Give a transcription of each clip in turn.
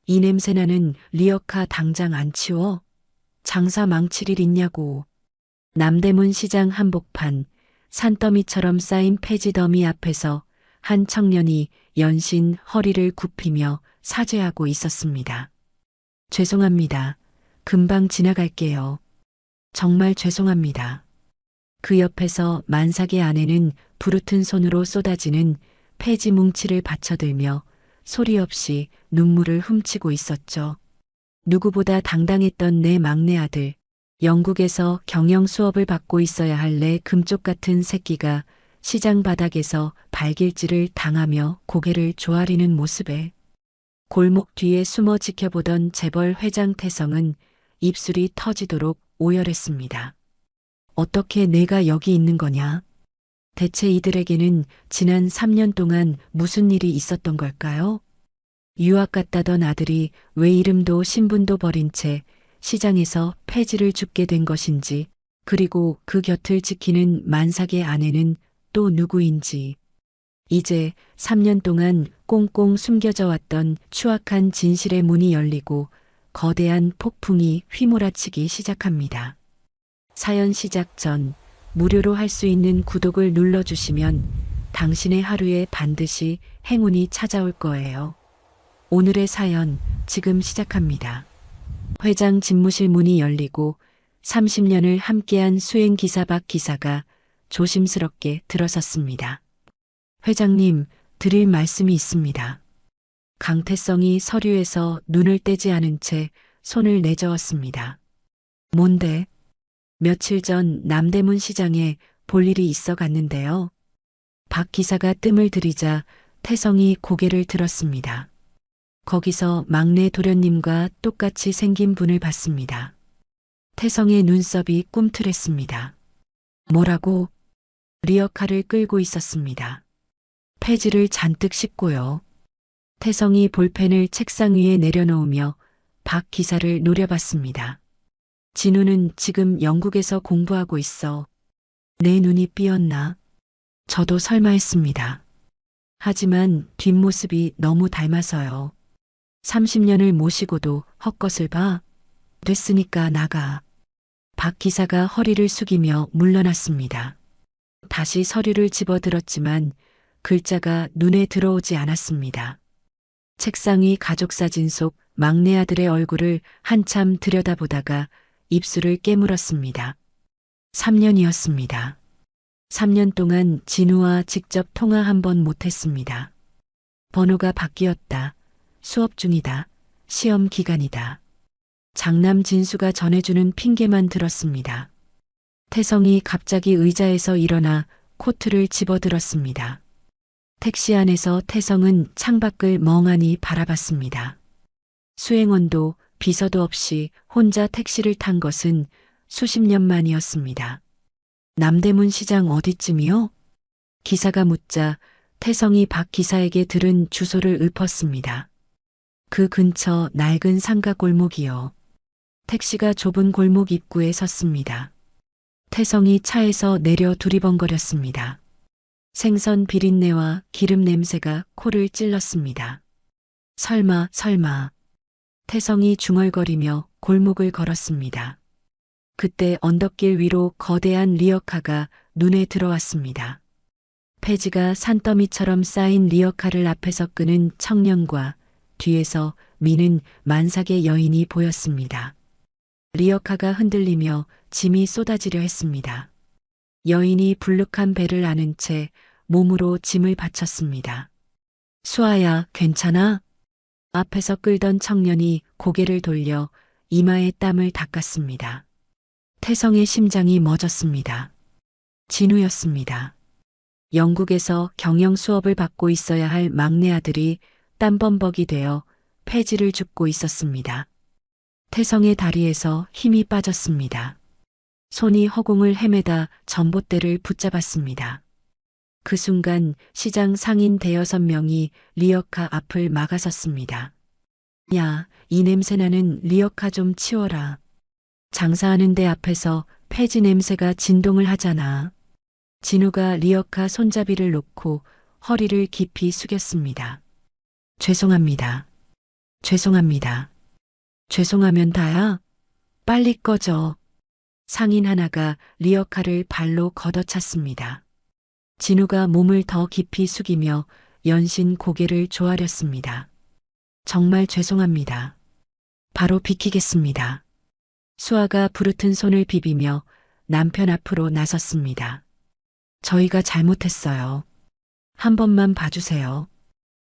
이 냄새나는 리어카 당장 안 치워? 장사 망칠 일 있냐고. 남대문 시장 한복판 산더미처럼 쌓인 폐지 더미 앞에서 한 청년이 연신 허리를 굽히며 사죄하고 있었습니다. 죄송합니다. 금방 지나갈게요. 정말 죄송합니다. 그 옆에서 만삭의 아내는 부르튼 손으로 쏟아지는 폐지 뭉치를 받쳐들며 소리 없이 눈물을 훔치고 있었죠. 누구보다 당당했던 내 막내 아들, 영국에서 경영 수업을 받고 있어야 할 내 금쪽 같은 새끼가 시장 바닥에서 발길질을 당하며 고개를 조아리는 모습에 골목 뒤에 숨어 지켜보던 재벌 회장 태성은 입술이 터지도록 오열했습니다. 어떻게 내가 여기 있는 거냐? 대체 이들에게는 지난 3년 동안 무슨 일이 있었던 걸까요? 유학 갔다던 아들이 왜 이름도 신분도 버린 채 시장에서 폐지를 줍게 된 것인지, 그리고 그 곁을 지키는 만삭의 아내는 또 누구인지. 이제 3년 동안 꽁꽁 숨겨져 왔던 추악한 진실의 문이 열리고 거대한 폭풍이 휘몰아치기 시작합니다. 사연 시작 전 무료로 할 수 있는 구독을 눌러주시면 당신의 하루에 반드시 행운이 찾아올 거예요. 오늘의 사연 지금 시작합니다. 회장 집무실 문이 열리고 30년을 함께한 수행기사 박 기사가 조심스럽게 들어섰습니다. 회장님, 드릴 말씀이 있습니다. 강태성이 서류에서 눈을 떼지 않은 채 손을 내저었습니다. 뭔데? 며칠 전 남대문 시장에 볼 일이 있어 갔는데요. 박 기사가 뜸을 들이자 태성이 고개를 들었습니다. 거기서 막내 도련님과 똑같이 생긴 분을 봤습니다. 태성의 눈썹이 꿈틀했습니다. 뭐라고? 리어카를 끌고 있었습니다. 폐지를 잔뜩 싣고요. 태성이 볼펜을 책상 위에 내려놓으며 박 기사를 노려봤습니다. 진우는 지금 영국에서 공부하고 있어. 내 눈이 삐었나? 저도 설마 했습니다. 하지만 뒷모습이 너무 닮아서요. 30년을 모시고도 헛것을 봐. 됐으니까 나가. 박 기사가 허리를 숙이며 물러났습니다. 다시 서류를 집어들었지만 글자가 눈에 들어오지 않았습니다. 책상 위 가족사진 속 막내 아들의 얼굴을 한참 들여다보다가 입술을 깨물었습니다. 3년이었습니다. 3년 동안 진우와 직접 통화 한 번 못했습니다. 번호가 바뀌었다. 수업 중이다. 시험 기간이다. 장남 진수가 전해주는 핑계만 들었습니다. 태성이 갑자기 의자에서 일어나 코트를 집어들었습니다. 택시 안에서 태성은 창밖을 멍하니 바라봤습니다. 수행원도 비서도 없이 혼자 택시를 탄 것은 수십 년 만이었습니다. 남대문 시장 어디쯤이요? 기사가 묻자 태성이 박 기사에게 들은 주소를 읊었습니다. 그 근처 낡은 상가 골목이요. 택시가 좁은 골목 입구에 섰습니다. 태성이 차에서 내려 두리번거렸습니다. 생선 비린내와 기름 냄새가 코를 찔렀습니다. 설마. 태성이 중얼거리며 골목을 걸었습니다. 그때 언덕길 위로 거대한 리어카가 눈에 들어왔습니다. 폐지가 산더미처럼 쌓인 리어카를 앞에서 끄는 청년과 뒤에서 미는 만삭의 여인이 보였습니다. 리어카가 흔들리며 짐이 쏟아지려 했습니다. 여인이 불룩한 배를 안은 채 몸으로 짐을 받쳤습니다. 수아야, 괜찮아? 앞에서 끌던 청년이 고개를 돌려 이마에 땀을 닦았습니다. 태성의 심장이 멎었습니다. 진우였습니다. 영국에서 경영 수업을 받고 있어야 할 막내 아들이 땀범벅이 되어 폐지를 줍고 있었습니다. 태성의 다리에서 힘이 빠졌습니다. 손이 허공을 헤매다 전봇대를 붙잡았습니다. 그 순간 시장 상인 대여섯 명이 리어카 앞을 막아섰습니다. 야, 이 냄새나는 리어카 좀 치워라. 장사하는 데 앞에서 폐지 냄새가 진동을 하잖아. 진우가 리어카 손잡이를 놓고 허리를 깊이 숙였습니다. 죄송합니다. 죄송합니다. 죄송하면 다야? 빨리 꺼져. 상인 하나가 리어카를 발로 걷어찼습니다. 진우가 몸을 더 깊이 숙이며 연신 고개를 조아렸습니다. 정말 죄송합니다. 바로 비키겠습니다. 수아가 부르튼 손을 비비며 남편 앞으로 나섰습니다. 저희가 잘못했어요. 한 번만 봐주세요.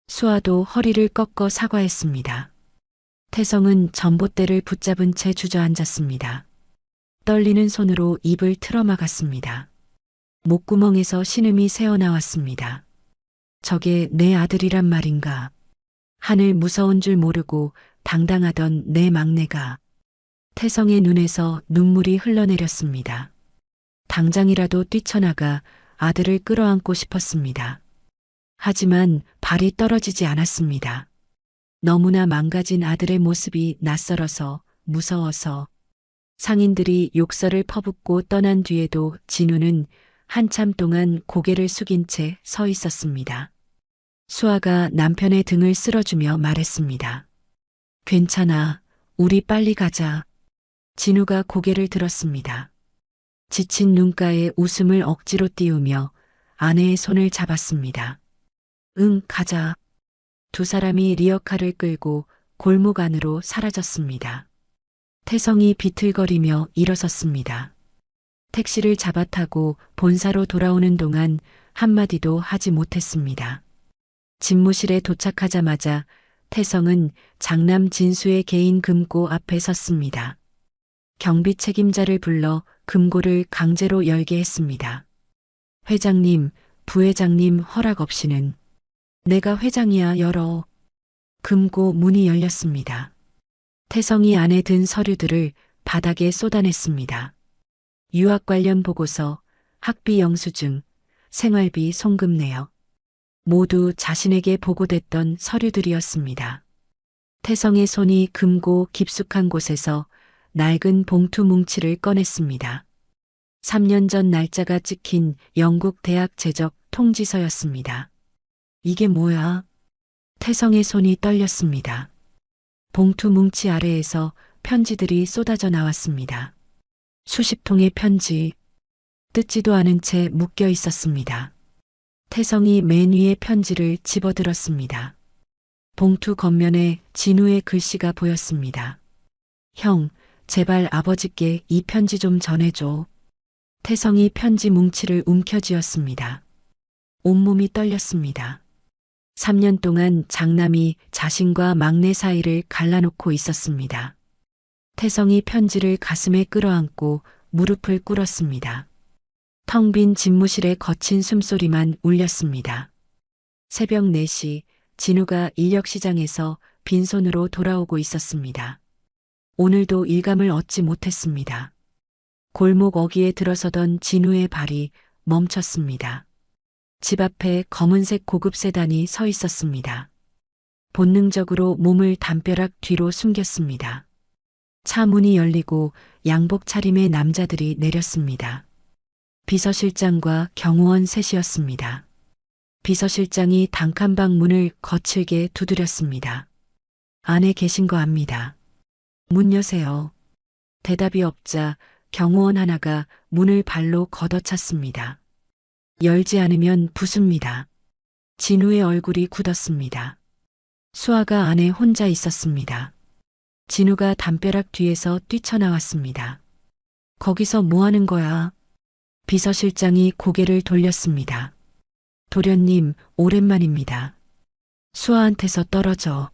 수아도 허리를 꺾어 사과했습니다. 태성은 전봇대를 붙잡은 채 주저앉았습니다. 떨리는 손으로 입을 틀어막았습니다. 목구멍에서 신음이 새어나왔습니다. 저게 내 아들이란 말인가. 하늘 무서운 줄 모르고 당당하던 내 막내가. 태성의 눈에서 눈물이 흘러내렸습니다. 당장이라도 뛰쳐나가 아들을 끌어안고 싶었습니다. 하지만 발이 떨어지지 않았습니다. 너무나 망가진 아들의 모습이 낯설어서 무서워서. 상인들이 욕설을 퍼붓고 떠난 뒤에도 진우는 한참 동안 고개를 숙인 채 서 있었습니다. 수아가 남편의 등을 쓸어주며 말했습니다. 괜찮아. 우리 빨리 가자. 진우가 고개를 들었습니다. 지친 눈가에 웃음을 억지로 띄우며 아내의 손을 잡았습니다. 응, 가자. 두 사람이 리어카를 끌고 골목 안으로 사라졌습니다. 태성이 비틀거리며 일어섰습니다. 택시를 잡아타고 본사로 돌아오는 동안 한마디도 하지 못했습니다. 집무실에 도착하자마자 태성은 장남 진수의 개인 금고 앞에 섰습니다. 경비 책임자를 불러 금고를 강제로 열게 했습니다. 회장님, 부회장님 허락 없이는. 내가 회장이야, 열어. 금고 문이 열렸습니다. 태성이 안에 든 서류들을 바닥에 쏟아냈습니다. 유학 관련 보고서, 학비 영수증, 생활비 송금 내역. 모두 자신에게 보고됐던 서류들이었습니다. 태성의 손이 금고 깊숙한 곳에서 낡은 봉투 뭉치를 꺼냈습니다. 3년 전 날짜가 찍힌 영국 대학 재적 통지서였습니다. 이게 뭐야? 태성의 손이 떨렸습니다. 봉투 뭉치 아래에서 편지들이 쏟아져 나왔습니다. 수십 통의 편지, 뜯지도 않은 채 묶여 있었습니다. 태성이 맨 위에 편지를 집어들었습니다. 봉투 겉면에 진우의 글씨가 보였습니다. 형, 제발 아버지께 이 편지 좀 전해줘. 태성이 편지 뭉치를 움켜쥐었습니다. 온몸이 떨렸습니다. 3년 동안 장남이 자신과 막내 사이를 갈라놓고 있었습니다. 태성이 편지를 가슴에 끌어안고 무릎을 꿇었습니다. 텅 빈 집무실의 거친 숨소리만 울렸습니다. 새벽 4시 진우가 인력시장에서 빈손으로 돌아오고 있었습니다. 오늘도 일감을 얻지 못했습니다. 골목 어귀에 들어서던 진우의 발이 멈췄습니다. 집 앞에 검은색 고급 세단이 서 있었습니다. 본능적으로 몸을 담벼락 뒤로 숨겼습니다. 차 문이 열리고 양복 차림의 남자들이 내렸습니다. 비서실장과 경호원 셋이었습니다. 비서실장이 단칸방 문을 거칠게 두드렸습니다. 안에 계신 거 압니다. 문 여세요. 대답이 없자 경호원 하나가 문을 발로 걷어찼습니다. 열지 않으면 부숩니다. 진우의 얼굴이 굳었습니다. 수아가 안에 혼자 있었습니다. 진우가 담벼락 뒤에서 뛰쳐나왔습니다. 거기서 뭐 하는 거야? 비서실장이 고개를 돌렸습니다. 도련님, 오랜만입니다. 수아한테서 떨어져.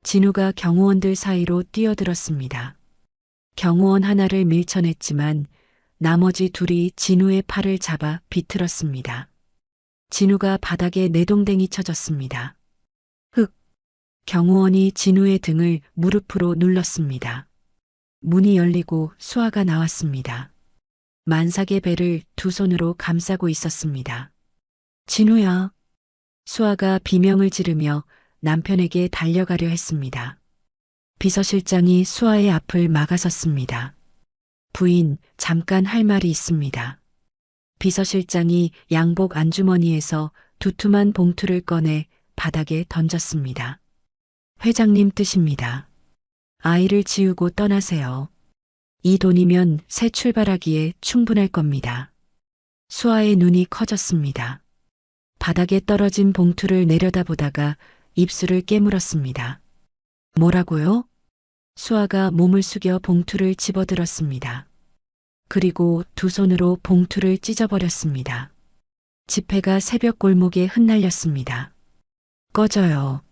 진우가 경호원들 사이로 뛰어들었습니다. 경호원 하나를 밀쳐냈지만 나머지 둘이 진우의 팔을 잡아 비틀었습니다. 진우가 바닥에 내동댕이 쳐졌습니다. 흑! 경호원이 진우의 등을 무릎으로 눌렀습니다. 문이 열리고 수아가 나왔습니다. 만삭의 배를 두 손으로 감싸고 있었습니다. 진우야. 수아가 비명을 지르며 남편에게 달려가려 했습니다. 비서실장이 수아의 앞을 막아섰습니다. 부인, 잠깐 할 말이 있습니다. 비서실장이 양복 안주머니에서 두툼한 봉투를 꺼내 바닥에 던졌습니다. 회장님 뜻입니다. 아이를 지우고 떠나세요. 이 돈이면 새 출발하기에 충분할 겁니다. 수아의 눈이 커졌습니다. 바닥에 떨어진 봉투를 내려다보다가 입술을 깨물었습니다. 뭐라고요? 수아가 몸을 숙여 봉투를 집어들었습니다. 그리고 두 손으로 봉투를 찢어버렸습니다. 지폐가 새벽 골목에 흩날렸습니다. 꺼져요.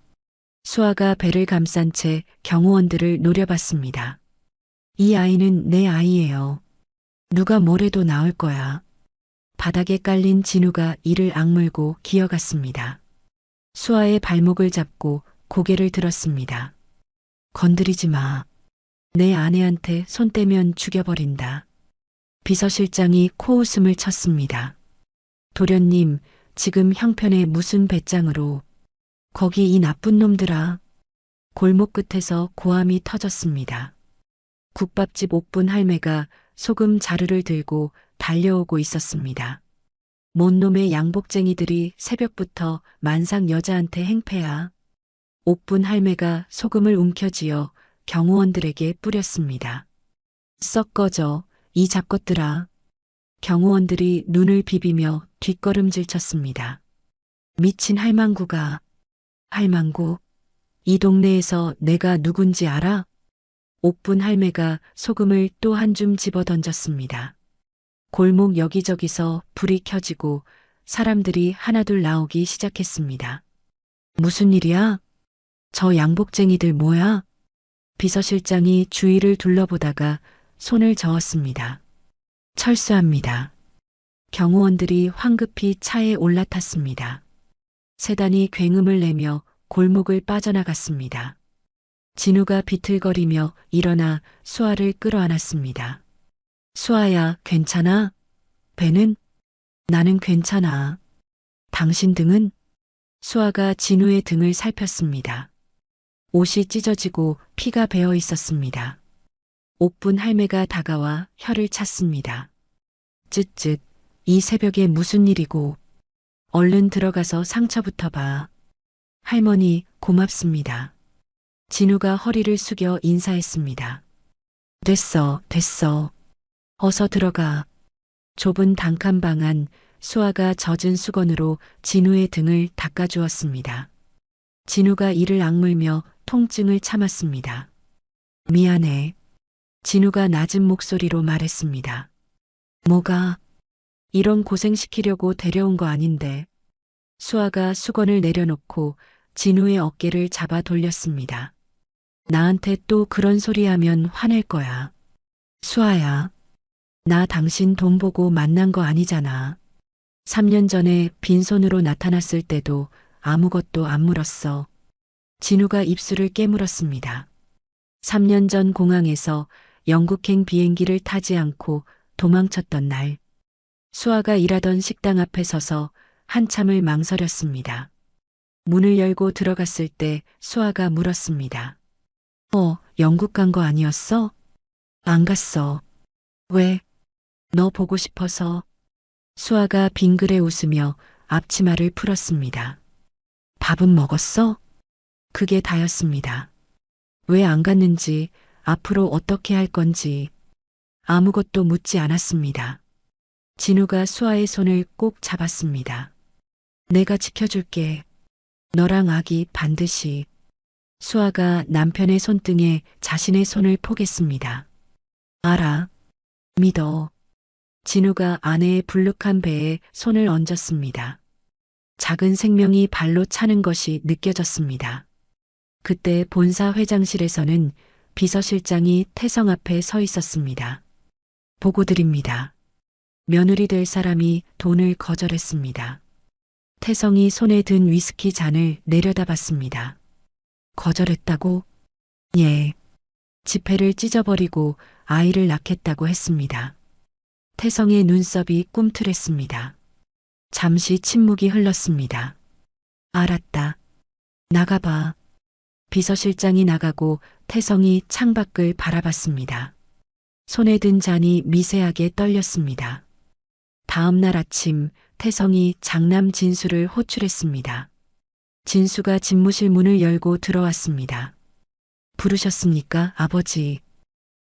수아가 배를 감싼 채 경호원들을 노려봤습니다. 이 아이는 내 아이예요. 누가 뭐래도 나올 거야. 바닥에 깔린 진우가 이를 악물고 기어갔습니다. 수아의 발목을 잡고 고개를 들었습니다. 건드리지 마. 내 아내한테 손 떼면 죽여버린다. 비서실장이 코웃음을 쳤습니다. 도련님, 지금 형편에 무슨 배짱으로. 거기 이 나쁜 놈들아. 골목 끝에서 고함이 터졌습니다. 국밥집 옥분 할매가 소금 자루를 들고 달려오고 있었습니다. 뭔 놈의 양복쟁이들이 새벽부터 만상 여자한테 행패야. 옥분 할매가 소금을 움켜쥐어 경호원들에게 뿌렸습니다. 썩 꺼져, 이 잡것들아. 경호원들이 눈을 비비며 뒷걸음질 쳤습니다. 미친 할망구가. 할망구, 이 동네에서 내가 누군지 알아? 옥분 할매가 소금을 또 한 줌 집어 던졌습니다. 골목 여기저기서 불이 켜지고 사람들이 하나둘 나오기 시작했습니다. 무슨 일이야? 저 양복쟁이들 뭐야? 비서실장이 주위를 둘러보다가 손을 저었습니다. 철수합니다. 경호원들이 황급히 차에 올라탔습니다. 세단이 굉음을 내며 골목을 빠져나갔습니다. 진우가 비틀거리며 일어나 수아를 끌어안았습니다. 수아야, 괜찮아? 배는? 나는 괜찮아. 당신 등은? 수아가 진우의 등을 살폈습니다. 옷이 찢어지고 피가 배어 있었습니다. 옥분 할매가 다가와 혀를 찼습니다. 쯧쯧, 이 새벽에 무슨 일이고. 얼른 들어가서 상처부터 봐. 할머니, 고맙습니다. 진우가 허리를 숙여 인사했습니다. 됐어, 됐어. 어서 들어가. 좁은 단칸방 안 수아가 젖은 수건으로 진우의 등을 닦아주었습니다. 진우가 이를 악물며 통증을 참았습니다. 미안해. 진우가 낮은 목소리로 말했습니다. 뭐가? 이런 고생시키려고 데려온 거 아닌데. 수아가 수건을 내려놓고 진우의 어깨를 잡아 돌렸습니다. 나한테 또 그런 소리 하면 화낼 거야. 수아야, 나 당신 돈 보고 만난 거 아니잖아. 3년 전에 빈손으로 나타났을 때도 아무것도 안 물었어. 진우가 입술을 깨물었습니다. 3년 전 공항에서 영국행 비행기를 타지 않고 도망쳤던 날. 수아가 일하던 식당 앞에 서서 한참을 망설였습니다. 문을 열고 들어갔을 때 수아가 물었습니다. 영국 간 거 아니었어? 안 갔어. 왜? 너 보고 싶어서. 수아가 빙그레 웃으며 앞치마를 풀었습니다. 밥은 먹었어? 그게 다였습니다. 왜 안 갔는지, 앞으로 어떻게 할 건지 아무것도 묻지 않았습니다. 진우가 수아의 손을 꼭 잡았습니다. 내가 지켜줄게. 너랑 아기 반드시. 수아가 남편의 손등에 자신의 손을 포겠습니다. 알아. 믿어. 진우가 아내의 불룩한 배에 손을 얹었습니다. 작은 생명이 발로 차는 것이 느껴졌습니다. 그때 본사 회장실에서는 비서실장이 태성 앞에 서 있었습니다. 보고 드립니다. 며느리 될 사람이 돈을 거절했습니다. 태성이 손에 든 위스키 잔을 내려다봤습니다. 거절했다고? 예. 지폐를 찢어버리고 아이를 낳겠다고 했습니다. 태성의 눈썹이 꿈틀했습니다. 잠시 침묵이 흘렀습니다. 알았다. 나가봐. 비서실장이 나가고 태성이 창밖을 바라봤습니다. 손에 든 잔이 미세하게 떨렸습니다. 다음 날 아침 태성이 장남 진수를 호출했습니다. 진수가 집무실 문을 열고 들어왔습니다. 부르셨습니까, 아버지?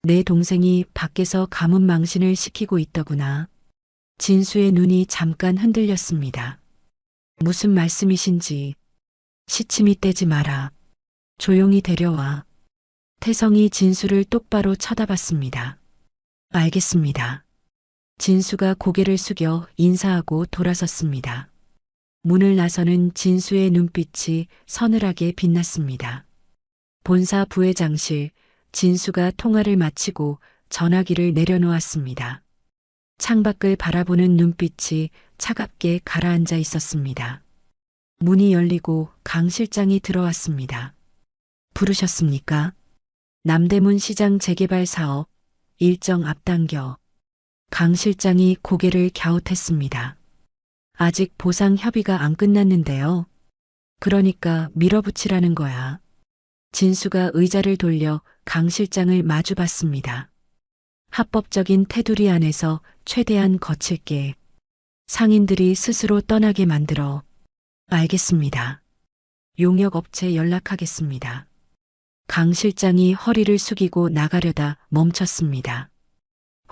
내 동생이 밖에서 가문 망신을 시키고 있더구나. 진수의 눈이 잠깐 흔들렸습니다. 무슨 말씀이신지. 시침이 떼지 마라. 조용히 데려와. 태성이 진수를 똑바로 쳐다봤습니다. 알겠습니다. 진수가 고개를 숙여 인사하고 돌아섰습니다. 문을 나서는 진수의 눈빛이 서늘하게 빛났습니다. 본사 부회장실, 진수가 통화를 마치고 전화기를 내려놓았습니다. 창밖을 바라보는 눈빛이 차갑게 가라앉아 있었습니다. 문이 열리고 강 실장이 들어왔습니다. 부르셨습니까? 남대문 시장 재개발 사업 일정 앞당겨. 강 실장이 고개를 갸웃했습니다. 아직 보상 협의가 안 끝났는데요. 그러니까 밀어붙이라는 거야. 진수가 의자를 돌려 강 실장을 마주봤습니다. 합법적인 테두리 안에서 최대한 거칠게. 상인들이 스스로 떠나게 만들어. 알겠습니다. 용역업체 연락하겠습니다. 강 실장이 허리를 숙이고 나가려다 멈췄습니다.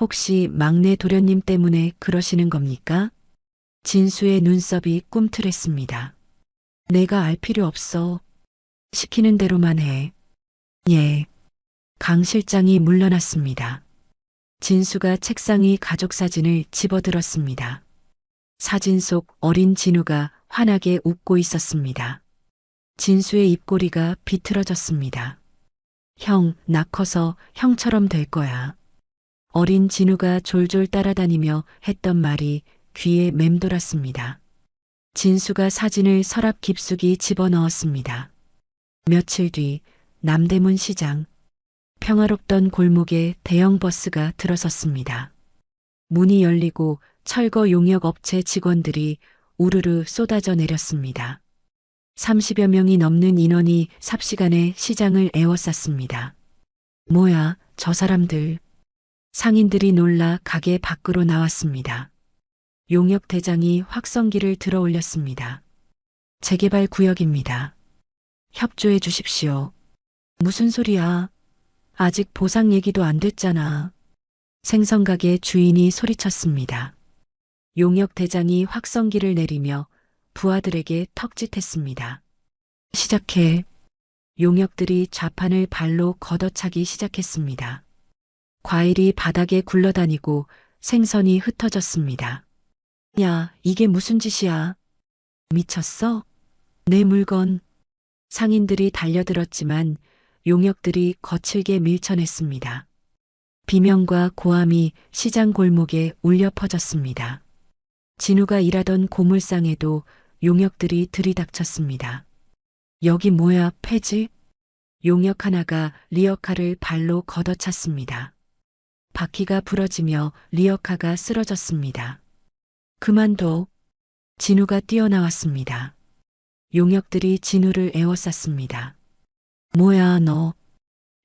혹시 막내 도련님 때문에 그러시는 겁니까? 진수의 눈썹이 꿈틀했습니다. 내가 알 필요 없어. 시키는 대로만 해. 예. 강 실장이 물러났습니다. 진수가 책상 위 가족 사진을 집어들었습니다. 사진 속 어린 진우가 환하게 웃고 있었습니다. 진수의 입꼬리가 비틀어졌습니다. 형, 나 커서 형처럼 될 거야. 어린 진우가 졸졸 따라다니며 했던 말이 귀에 맴돌았습니다. 진수가 사진을 서랍 깊숙이 집어넣었습니다. 며칠 뒤 남대문 시장. 평화롭던 골목에 대형 버스가 들어섰습니다. 문이 열리고 철거 용역 업체 직원들이 우르르 쏟아져 내렸습니다. 30여 명이 넘는 인원이 삽시간에 시장을 에워쌌습니다. 뭐야, 저 사람들. 상인들이 놀라 가게 밖으로 나왔습니다. 용역 대장이 확성기를 들어 올렸습니다. 재개발 구역입니다. 협조해 주십시오. 무슨 소리야? 아직 보상 얘기도 안 됐잖아. 생선가게 주인이 소리쳤습니다. 용역 대장이 확성기를 내리며 부하들에게 턱짓했습니다. 시작해. 용역들이 좌판을 발로 걷어차기 시작했습니다. 과일이 바닥에 굴러다니고 생선이 흩어졌습니다. 야, 이게 무슨 짓이야? 미쳤어? 내 물건. 상인들이 달려들었지만 용역들이 거칠게 밀쳐냈습니다. 비명과 고함이 시장 골목에 울려 퍼졌습니다. 진우가 일하던 고물상에도 용역들이 들이닥쳤습니다. 여기 뭐야, 폐지? 용역 하나가 리어카를 발로 걷어찼습니다. 바퀴가 부러지며 리어카가 쓰러졌습니다. 그만둬. 진우가 뛰어나왔습니다. 용역들이 진우를 에워쌌습니다. 뭐야, 너.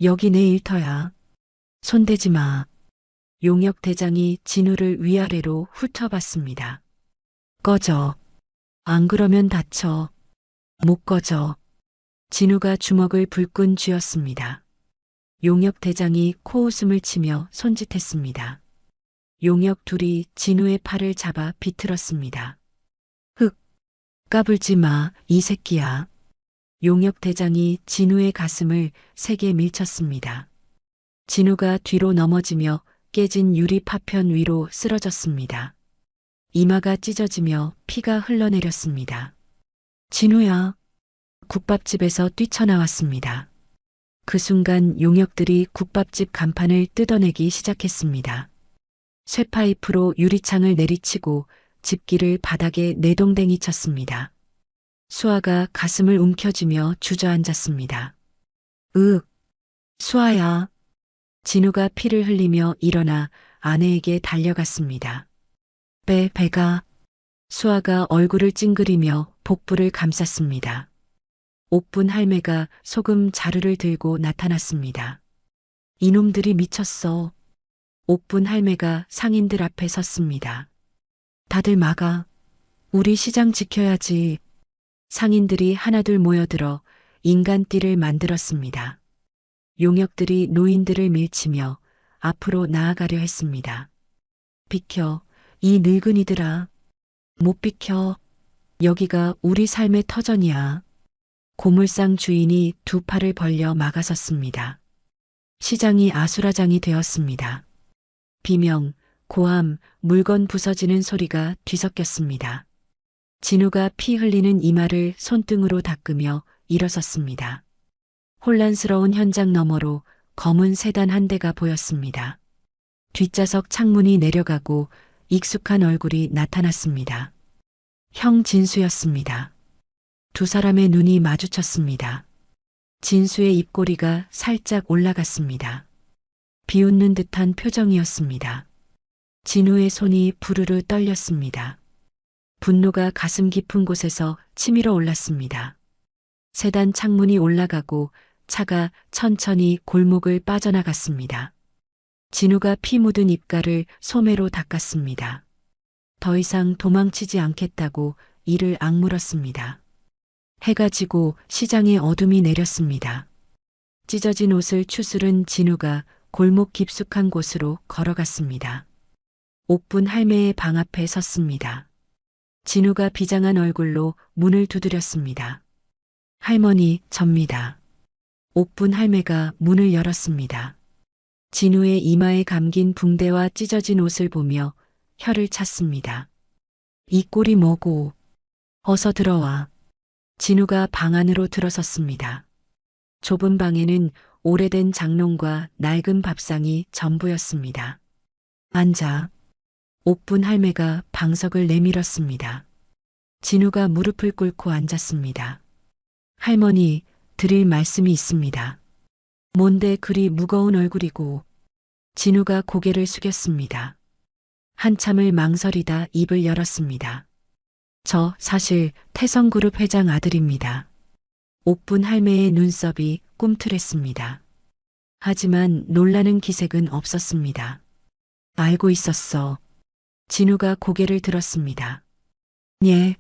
여기 내 일터야. 손대지 마. 용역 대장이 진우를 위아래로 훑어봤습니다. 꺼져. 안 그러면 다쳐. 못 꺼져. 진우가 주먹을 불끈 쥐었습니다. 용역 대장이 코웃음을 치며 손짓했습니다. 용역 둘이 진우의 팔을 잡아 비틀었습니다. 흑, 까불지 마, 이 새끼야. 용역 대장이 진우의 가슴을 세게 밀쳤습니다. 진우가 뒤로 넘어지며 깨진 유리 파편 위로 쓰러졌습니다. 이마가 찢어지며 피가 흘러내렸습니다. 진우야. 국밥집에서 뛰쳐나왔습니다. 그 순간 용역들이 국밥집 간판을 뜯어내기 시작했습니다. 쇠파이프로 유리창을 내리치고 집기를 바닥에 내동댕이 쳤습니다. 수아가 가슴을 움켜쥐며 주저앉았습니다. 수아야. 진우가 피를 흘리며 일어나 아내에게 달려갔습니다. 배가. 수아가 얼굴을 찡그리며 복부를 감쌌습니다. 옥분 할매가 소금 자루를 들고 나타났습니다. 이놈들이 미쳤어. 옥분 할매가 상인들 앞에 섰습니다. 다들 막아. 우리 시장 지켜야지. 상인들이 하나둘 모여들어 인간띠를 만들었습니다. 용역들이 노인들을 밀치며 앞으로 나아가려 했습니다. 비켜, 이 늙은이들아. 못 비켜. 여기가 우리 삶의 터전이야. 고물상 주인이 두 팔을 벌려 막아섰습니다. 시장이 아수라장이 되었습니다. 비명, 고함, 물건 부서지는 소리가 뒤섞였습니다. 진우가 피 흘리는 이마를 손등으로 닦으며 일어섰습니다. 혼란스러운 현장 너머로 검은 세단 한 대가 보였습니다. 뒷좌석 창문이 내려가고 익숙한 얼굴이 나타났습니다. 형 진수였습니다. 두 사람의 눈이 마주쳤습니다. 진수의 입꼬리가 살짝 올라갔습니다. 비웃는 듯한 표정이었습니다. 진우의 손이 부르르 떨렸습니다. 분노가 가슴 깊은 곳에서 치밀어 올랐습니다. 세단 창문이 올라가고 차가 천천히 골목을 빠져나갔습니다. 진우가 피 묻은 입가를 소매로 닦았습니다. 더 이상 도망치지 않겠다고 이를 악물었습니다. 해가 지고 시장에 어둠이 내렸습니다. 찢어진 옷을 추스른 진우가 골목 깊숙한 곳으로 걸어갔습니다. 옥분 할매의 방 앞에 섰습니다. 진우가 비장한 얼굴로 문을 두드렸습니다. 할머니, 접니다. 옥분 할매가 문을 열었습니다. 진우의 이마에 감긴 붕대와 찢어진 옷을 보며 혀를 찼습니다. 이 꼴이 뭐고? 어서 들어와. 진우가 방 안으로 들어섰습니다. 좁은 방에는 오래된 장롱과 낡은 밥상이 전부였습니다. 앉아. 옥분 할매가 방석을 내밀었습니다. 진우가 무릎을 꿇고 앉았습니다. 할머니, 드릴 말씀이 있습니다. 뭔데 그리 무거운 얼굴이고. 진우가 고개를 숙였습니다. 한참을 망설이다 입을 열었습니다. 저 사실 태성그룹 회장 아들입니다. 옥분 할매의 눈썹이 꿈틀했습니다. 하지만 놀라는 기색은 없었습니다. 알고 있었어. 진우가 고개를 들었습니다. 예.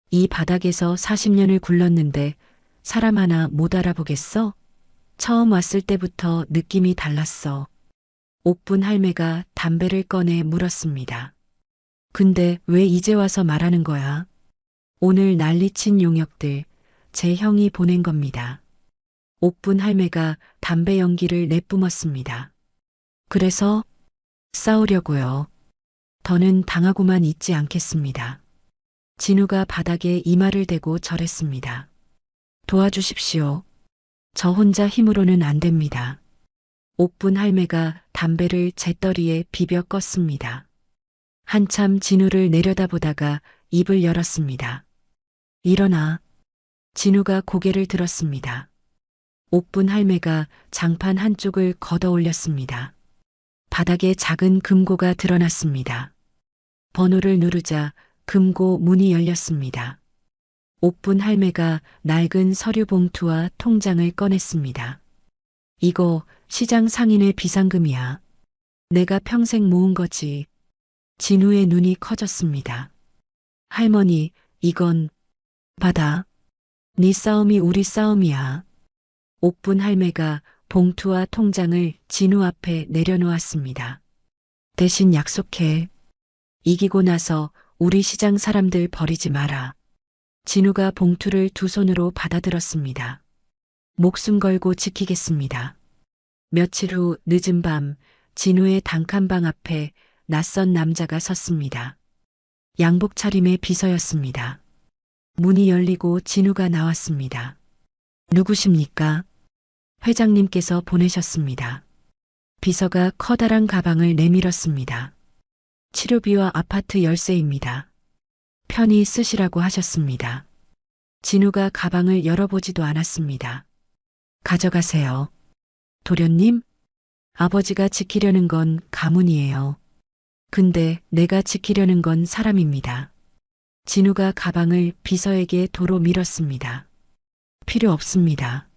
이 바닥에서 40년을 굴렀는데 사람 하나 못 알아보겠어? 처음 왔을 때부터 느낌이 달랐어. 옥분 할매가 담배를 꺼내 물었습니다. 근데 왜 이제 와서 말하는 거야? 오늘 난리친 용역들 제 형이 보낸 겁니다. 옥분 할매가 담배 연기를 내뿜었습니다. 그래서 싸우려고요. 더는 당하고만 있지 않겠습니다. 진우가 바닥에 이마를 대고 절했습니다. 도와주십시오. 저 혼자 힘으로는 안 됩니다. 옥분 할매가 담배를 재떨이에 비벼 껐습니다. 한참 진우를 내려다보다가 입을 열었습니다. 일어나. 진우가 고개를 들었습니다. 옥분 할매가 장판 한쪽을 걷어 올렸습니다. 바닥에 작은 금고가 드러났습니다. 번호를 누르자 금고 문이 열렸습니다. 옥분 할매가 낡은 서류 봉투와 통장을 꺼냈습니다. 이거 시장 상인의 비상금이야. 내가 평생 모은 거지. 진우의 눈이 커졌습니다. 할머니, 이건 받아. 네 싸움이 우리 싸움이야. 옥분 할매가 봉투와 통장을 진우 앞에 내려놓았습니다. 대신 약속해. 이기고 나서 우리 시장 사람들 버리지 마라. 진우가 봉투를 두 손으로 받아들었습니다. 목숨 걸고 지키겠습니다. 며칠 후 늦은 밤 진우의 단칸방 앞에 낯선 남자가 섰습니다. 양복 차림의 비서였습니다. 문이 열리고 진우가 나왔습니다. 누구십니까? 회장님께서 보내셨습니다. 비서가 커다란 가방을 내밀었습니다. 치료비와 아파트 열쇠입니다. 편히 쓰시라고 하셨습니다. 진우가 가방을 열어보지도 않았습니다. 가져가세요. 도련님? 아버지가 지키려는 건 가문이에요. 근데 내가 지키려는 건 사람입니다. 진우가 가방을 비서에게 도로 밀었습니다. 필요 없습니다.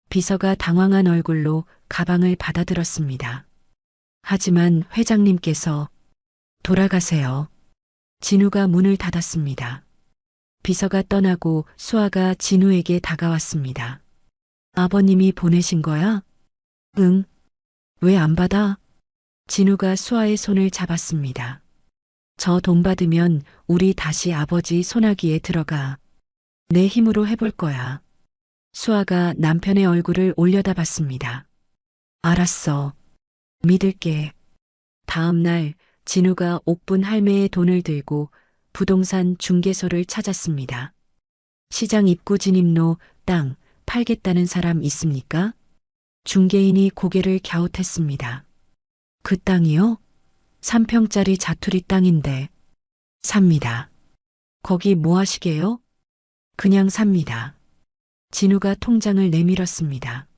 비서가 당황한 얼굴로 가방을 받아들었습니다. 하지만 회장님께서 돌아가세요. 진우가 문을 닫았습니다. 비서가 떠나고 수아가 진우에게 다가왔습니다. 아버님이 보내신 거야? 응. 왜 안 받아? 진우가 수아의 손을 잡았습니다. 저 돈 받으면 우리 다시 아버지 손아귀에 들어가. 내 힘으로 해볼 거야. 수아가 남편의 얼굴을 올려다봤습니다. 알았어. 믿을게. 다음 날 진우가 옥분 할매의 돈을 들고 부동산 중개소를 찾았습니다. 시장 입구 진입로 땅 팔겠다는 사람 있습니까? 중개인이 고개를 갸웃했습니다. 그 땅이요? 3평짜리 자투리 땅인데. 삽니다. 거기 뭐 하시게요? 그냥 삽니다. 진우가 통장을 내밀었습니다.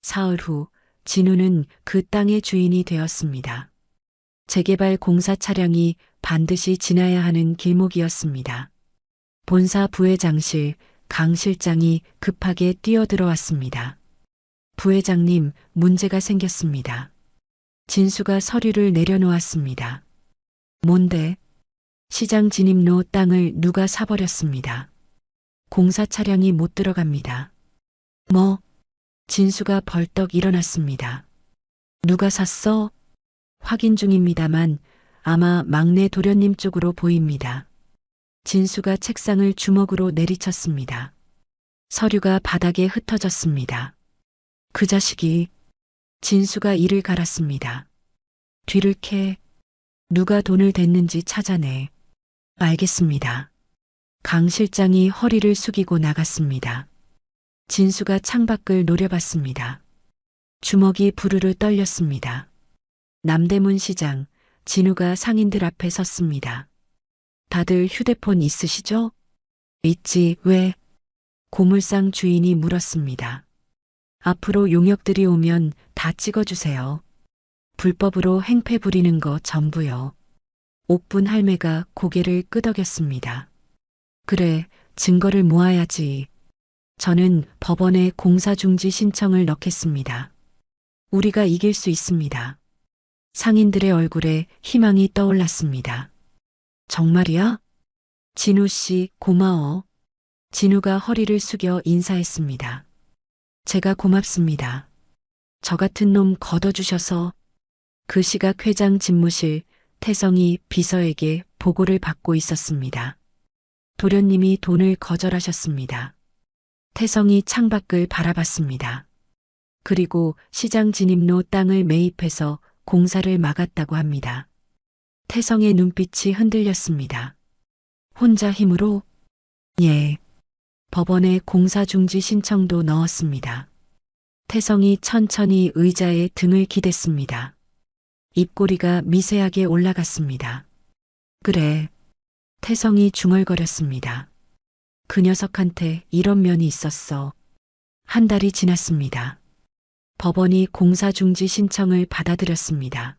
사흘 후 진우는 그 땅의 주인이 되었습니다. 재개발 공사 차량이 반드시 지나야 하는 길목이었습니다. 본사 부회장실 강 실장이 급하게 뛰어들어왔습니다. 부회장님, 문제가 생겼습니다. 진수가 서류를 내려놓았습니다. 뭔데? 시장 진입로 땅을 누가 사버렸습니다. 공사 차량이 못 들어갑니다. 뭐? 진수가 벌떡 일어났습니다. 누가 샀어? 확인 중입니다만 아마 막내 도련님 쪽으로 보입니다. 진수가 책상을 주먹으로 내리쳤습니다. 서류가 바닥에 흩어졌습니다. 그 자식이. 진수가 이를 갈았습니다. 뒤를 캐. 누가 돈을 댔는지 찾아내. 알겠습니다. 강 실장이 허리를 숙이고 나갔습니다. 진수가 창밖을 노려봤습니다. 주먹이 부르르 떨렸습니다. 남대문 시장, 진우가 상인들 앞에 섰습니다. 다들 휴대폰 있으시죠? 있지, 왜? 고물상 주인이 물었습니다. 앞으로 용역들이 오면 다 찍어주세요. 불법으로 행패 부리는 거 전부요. 옥분 할매가 고개를 끄덕였습니다. 그래, 증거를 모아야지. 저는 법원에 공사중지 신청을 넣겠습니다. 우리가 이길 수 있습니다. 상인들의 얼굴에 희망이 떠올랐습니다. 정말이야? 진우 씨, 고마워. 진우가 허리를 숙여 인사했습니다. 제가 고맙습니다. 저 같은 놈 걷어주셔서. 그 시각 회장 집무실 태성이 비서에게 보고를 받고 있었습니다. 도련님이 돈을 거절하셨습니다. 태성이 창밖을 바라봤습니다. 그리고 시장 진입로 땅을 매입해서 공사를 막았다고 합니다. 태성의 눈빛이 흔들렸습니다. 혼자 힘으로? 예. 법원에 공사중지 신청도 넣었습니다. 태성이 천천히 의자에 등을 기댔습니다. 입꼬리가 미세하게 올라갔습니다. 그래. 태성이 중얼거렸습니다. 그 녀석한테 이런 면이 있었어. 한 달이 지났습니다. 법원이 공사중지 신청을 받아들였습니다.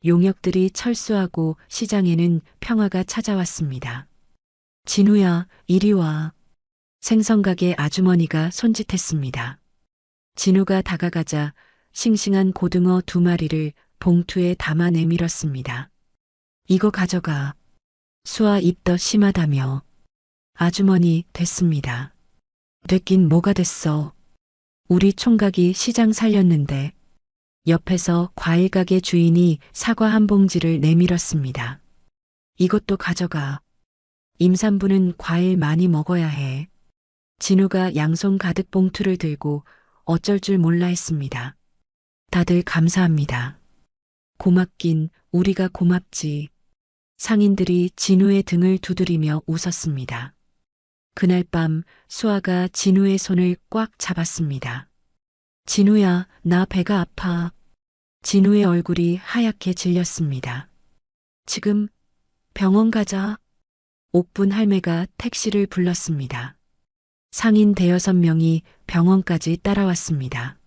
용역들이 철수하고 시장에는 평화가 찾아왔습니다. 진우야, 이리 와. 생선가게 아주머니가 손짓했습니다. 진우가 다가가자 싱싱한 고등어 2마리를 봉투에 담아 내밀었습니다. 이거 가져가. 수아 입 더 심하다며. 아주머니, 됐습니다. 됐긴 뭐가 됐어. 우리 총각이 시장 살렸는데. 옆에서 과일가게 주인이 사과 한 봉지를 내밀었습니다. 이것도 가져가. 임산부는 과일 많이 먹어야 해. 진우가 양손 가득 봉투를 들고 어쩔 줄 몰라 했습니다. 다들 감사합니다. 고맙긴 우리가 고맙지. 상인들이 진우의 등을 두드리며 웃었습니다. 그날 밤 수아가 진우의 손을 꽉 잡았습니다. 진우야, 나 배가 아파. 진우의 얼굴이 하얗게 질렸습니다. 지금 병원 가자. 옥분 할매가 택시를 불렀습니다. 상인 5-6명이 병원까지 따라왔습니다.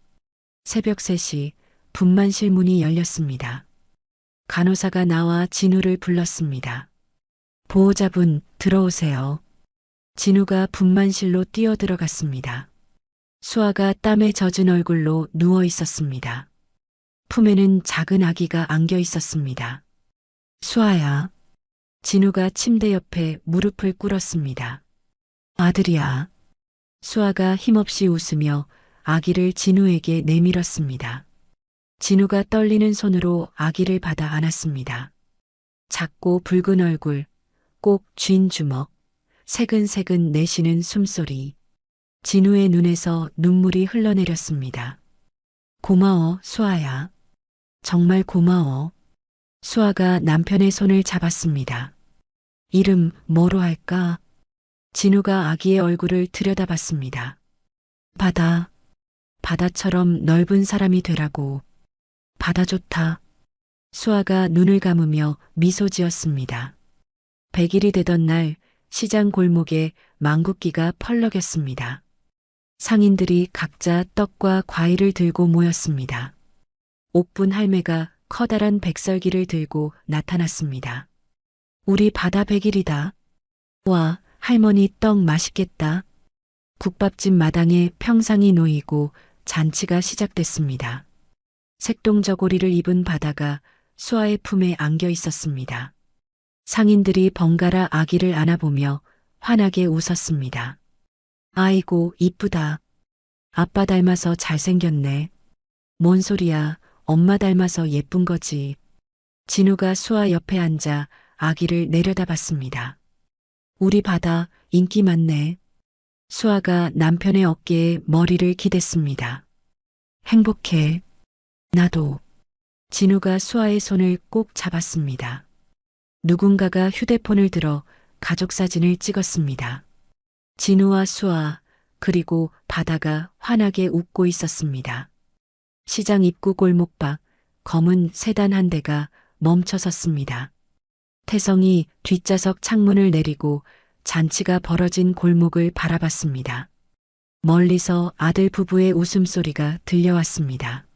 새벽 3시 분만실 문이 열렸습니다. 간호사가 나와 진우를 불렀습니다. 보호자분, 들어오세요. 진우가 분만실로 뛰어들어갔습니다. 수아가 땀에 젖은 얼굴로 누워 있었습니다. 품에는 작은 아기가 안겨 있었습니다. 수아야. 진우가 침대 옆에 무릎을 꿇었습니다. 아들이야. 수아가 힘없이 웃으며 아기를 진우에게 내밀었습니다. 진우가 떨리는 손으로 아기를 받아 안았습니다. 작고 붉은 얼굴, 꼭 쥔 주먹, 새근새근 내쉬는 숨소리. 진우의 눈에서 눈물이 흘러내렸습니다. 고마워, 수아야. 정말 고마워. 수아가 남편의 손을 잡았습니다. 이름 뭐로 할까? 진우가 아기의 얼굴을 들여다봤습니다. 바다, 바다처럼 넓은 사람이 되라고. 바다 좋다. 수아가 눈을 감으며 미소 지었습니다. 100일이 되던 날 시장 골목에 망국기가 펄럭였습니다. 상인들이 각자 떡과 과일을 들고 모였습니다. 옥분 할매가 커다란 백설기를 들고 나타났습니다. 우리 바다 100일이다. 와, 할머니 떡 맛있겠다. 국밥집 마당에 평상이 놓이고 잔치가 시작됐습니다. 색동저고리를 입은 바다가 수아의 품에 안겨 있었습니다. 상인들이 번갈아 아기를 안아보며 환하게 웃었습니다. 아이고, 이쁘다. 아빠 닮아서 잘생겼네. 뭔 소리야, 엄마 닮아서 예쁜 거지. 진우가 수아 옆에 앉아 아기를 내려다봤습니다. 우리 바다 인기 많네. 수아가 남편의 어깨에 머리를 기댔습니다. 행복해. 나도. 진우가 수아의 손을 꼭 잡았습니다. 누군가가 휴대폰을 들어 가족 사진을 찍었습니다. 진우와 수아, 그리고 바다가 환하게 웃고 있었습니다. 시장 입구 골목 밖 검은 세단 한 대가 멈춰 섰습니다. 태성이 뒷좌석 창문을 내리고 잔치가 벌어진 골목을 바라봤습니다. 멀리서 아들 부부의 웃음소리가 들려왔습니다.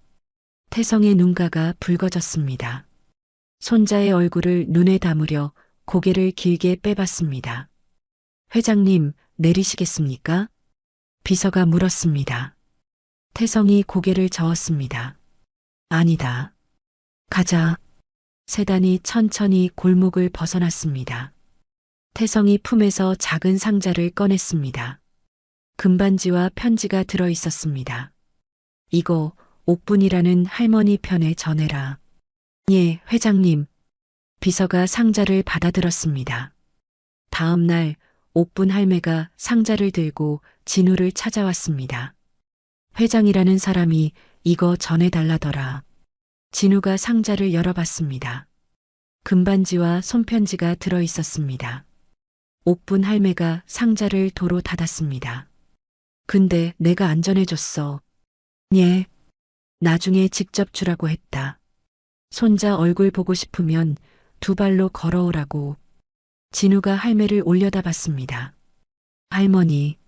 태성의 눈가가 붉어졌습니다. 손자의 얼굴을 눈에 담으려 고개를 길게 빼봤습니다. 회장님, 내리시겠습니까? 비서가 물었습니다. 태성이 고개를 저었습니다. 아니다. 가자. 세단이 천천히 골목을 벗어났습니다. 태성이 품에서 작은 상자를 꺼냈습니다. 금반지와 편지가 들어 있었습니다. 이거 옥분이라는 할머니 편에 전해라. 예, 회장님. 비서가 상자를 받아들었습니다. 다음 날 옥분 할매가 상자를 들고 진우를 찾아왔습니다. 회장이라는 사람이 이거 전해달라더라. 진우가 상자를 열어봤습니다. 금반지와 손편지가 들어 있었습니다. 옥분 할매가 상자를 도로 닫았습니다. 근데 내가 안 전해줬어. 예. 나중에 직접 주라고 했다. 손자 얼굴 보고 싶으면 두 발로 걸어오라고. 진우가 할매를 올려다봤습니다. 할머니,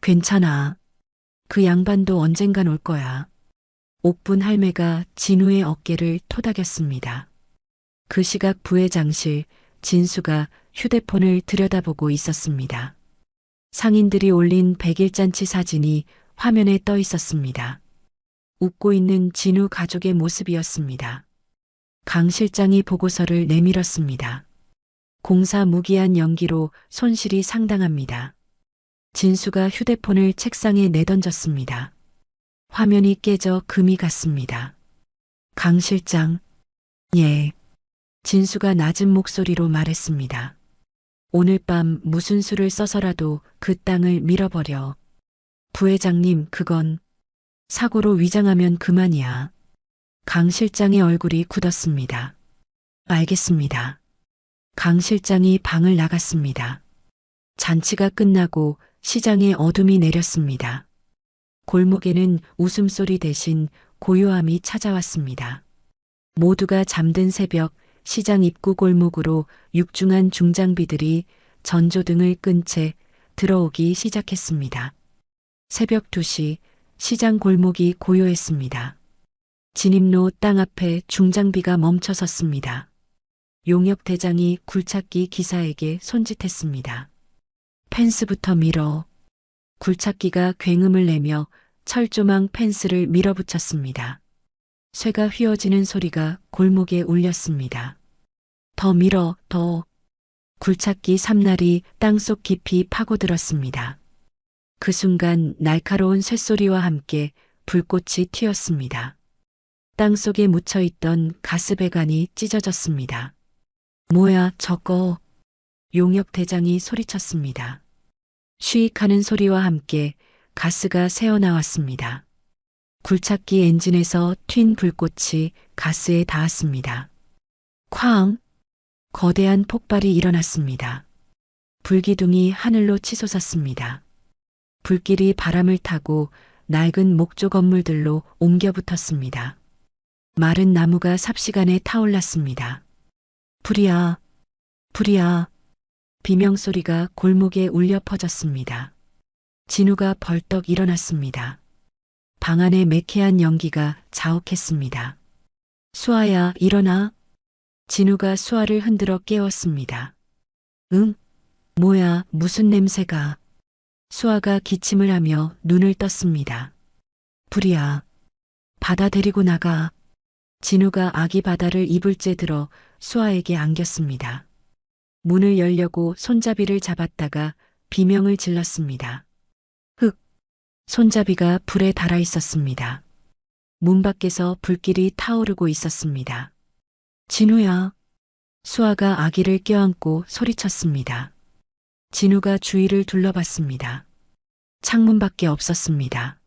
괜찮아. 그 양반도 언젠간 올 거야. 옥분 할매가 진우의 어깨를 토닥였습니다. 그 시각 부회장실 진수가 휴대폰을 들여다보고 있었습니다. 상인들이 올린 100일잔치 사진이 화면에 떠 있었습니다. 웃고 있는 진우 가족의 모습이었습니다. 강 실장이 보고서를 내밀었습니다. 공사 무기한 연기로 손실이 상당합니다. 진수가 휴대폰을 책상에 내던졌습니다. 화면이 깨져 금이 갔습니다. 강 실장. 예. 진수가 낮은 목소리로 말했습니다. 오늘 밤 무슨 수를 써서라도 그 땅을 밀어버려. 부회장님, 그건 사고로 위장하면 그만이야. 강 실장의 얼굴이 굳었습니다. 알겠습니다. 강 실장이 방을 나갔습니다. 잔치가 끝나고 시장에 어둠이 내렸습니다. 골목에는 웃음소리 대신 고요함이 찾아왔습니다. 모두가 잠든 새벽 시장 입구 골목으로 육중한 중장비들이 전조등을 끈 채 들어오기 시작했습니다. 새벽 2시 시장 골목이 고요했습니다. 진입로 땅 앞에 중장비가 멈춰 섰습니다. 용역 대장이 굴착기 기사에게 손짓했습니다. 펜스부터 밀어. 굴착기가 굉음을 내며 철조망 펜스를 밀어붙였습니다. 쇠가 휘어지는 소리가 골목에 울렸습니다. 더 밀어, 더. 굴착기 삼날이 땅속 깊이 파고들었습니다. 그 순간 날카로운 쇳소리와 함께 불꽃이 튀었습니다. 땅속에 묻혀있던 가스배관이 찢어졌습니다. 뭐야, 저거. 용역대장이 소리쳤습니다. 쉬익하는 소리와 함께 가스가 새어나왔습니다. 굴착기 엔진에서 튄 불꽃이 가스에 닿았습니다. 쾅! 거대한 폭발이 일어났습니다. 불기둥이 하늘로 치솟았습니다. 불길이 바람을 타고 낡은 목조 건물들로 옮겨 붙었습니다. 마른 나무가 삽시간에 타올랐습니다. 불이야, 불이야. 비명소리가 골목에 울려 퍼졌습니다. 진우가 벌떡 일어났습니다. 방 안에 매캐한 연기가 자욱했습니다. 수아야, 일어나. 진우가 수아를 흔들어 깨웠습니다. 응? 뭐야, 무슨 냄새가. 수아가 기침을 하며 눈을 떴습니다. 불이야. 바다 데리고 나가. 진우가 아기 바다를 이불째 들어 수아에게 안겼습니다. 문을 열려고 손잡이를 잡았다가 비명을 질렀습니다. 흑! 손잡이가 불에 달아 있었습니다. 문 밖에서 불길이 타오르고 있었습니다. 진우야. 수아가 아기를 껴안고 소리쳤습니다. 진우가 주위를 둘러봤습니다. 창문밖에 없었습니다.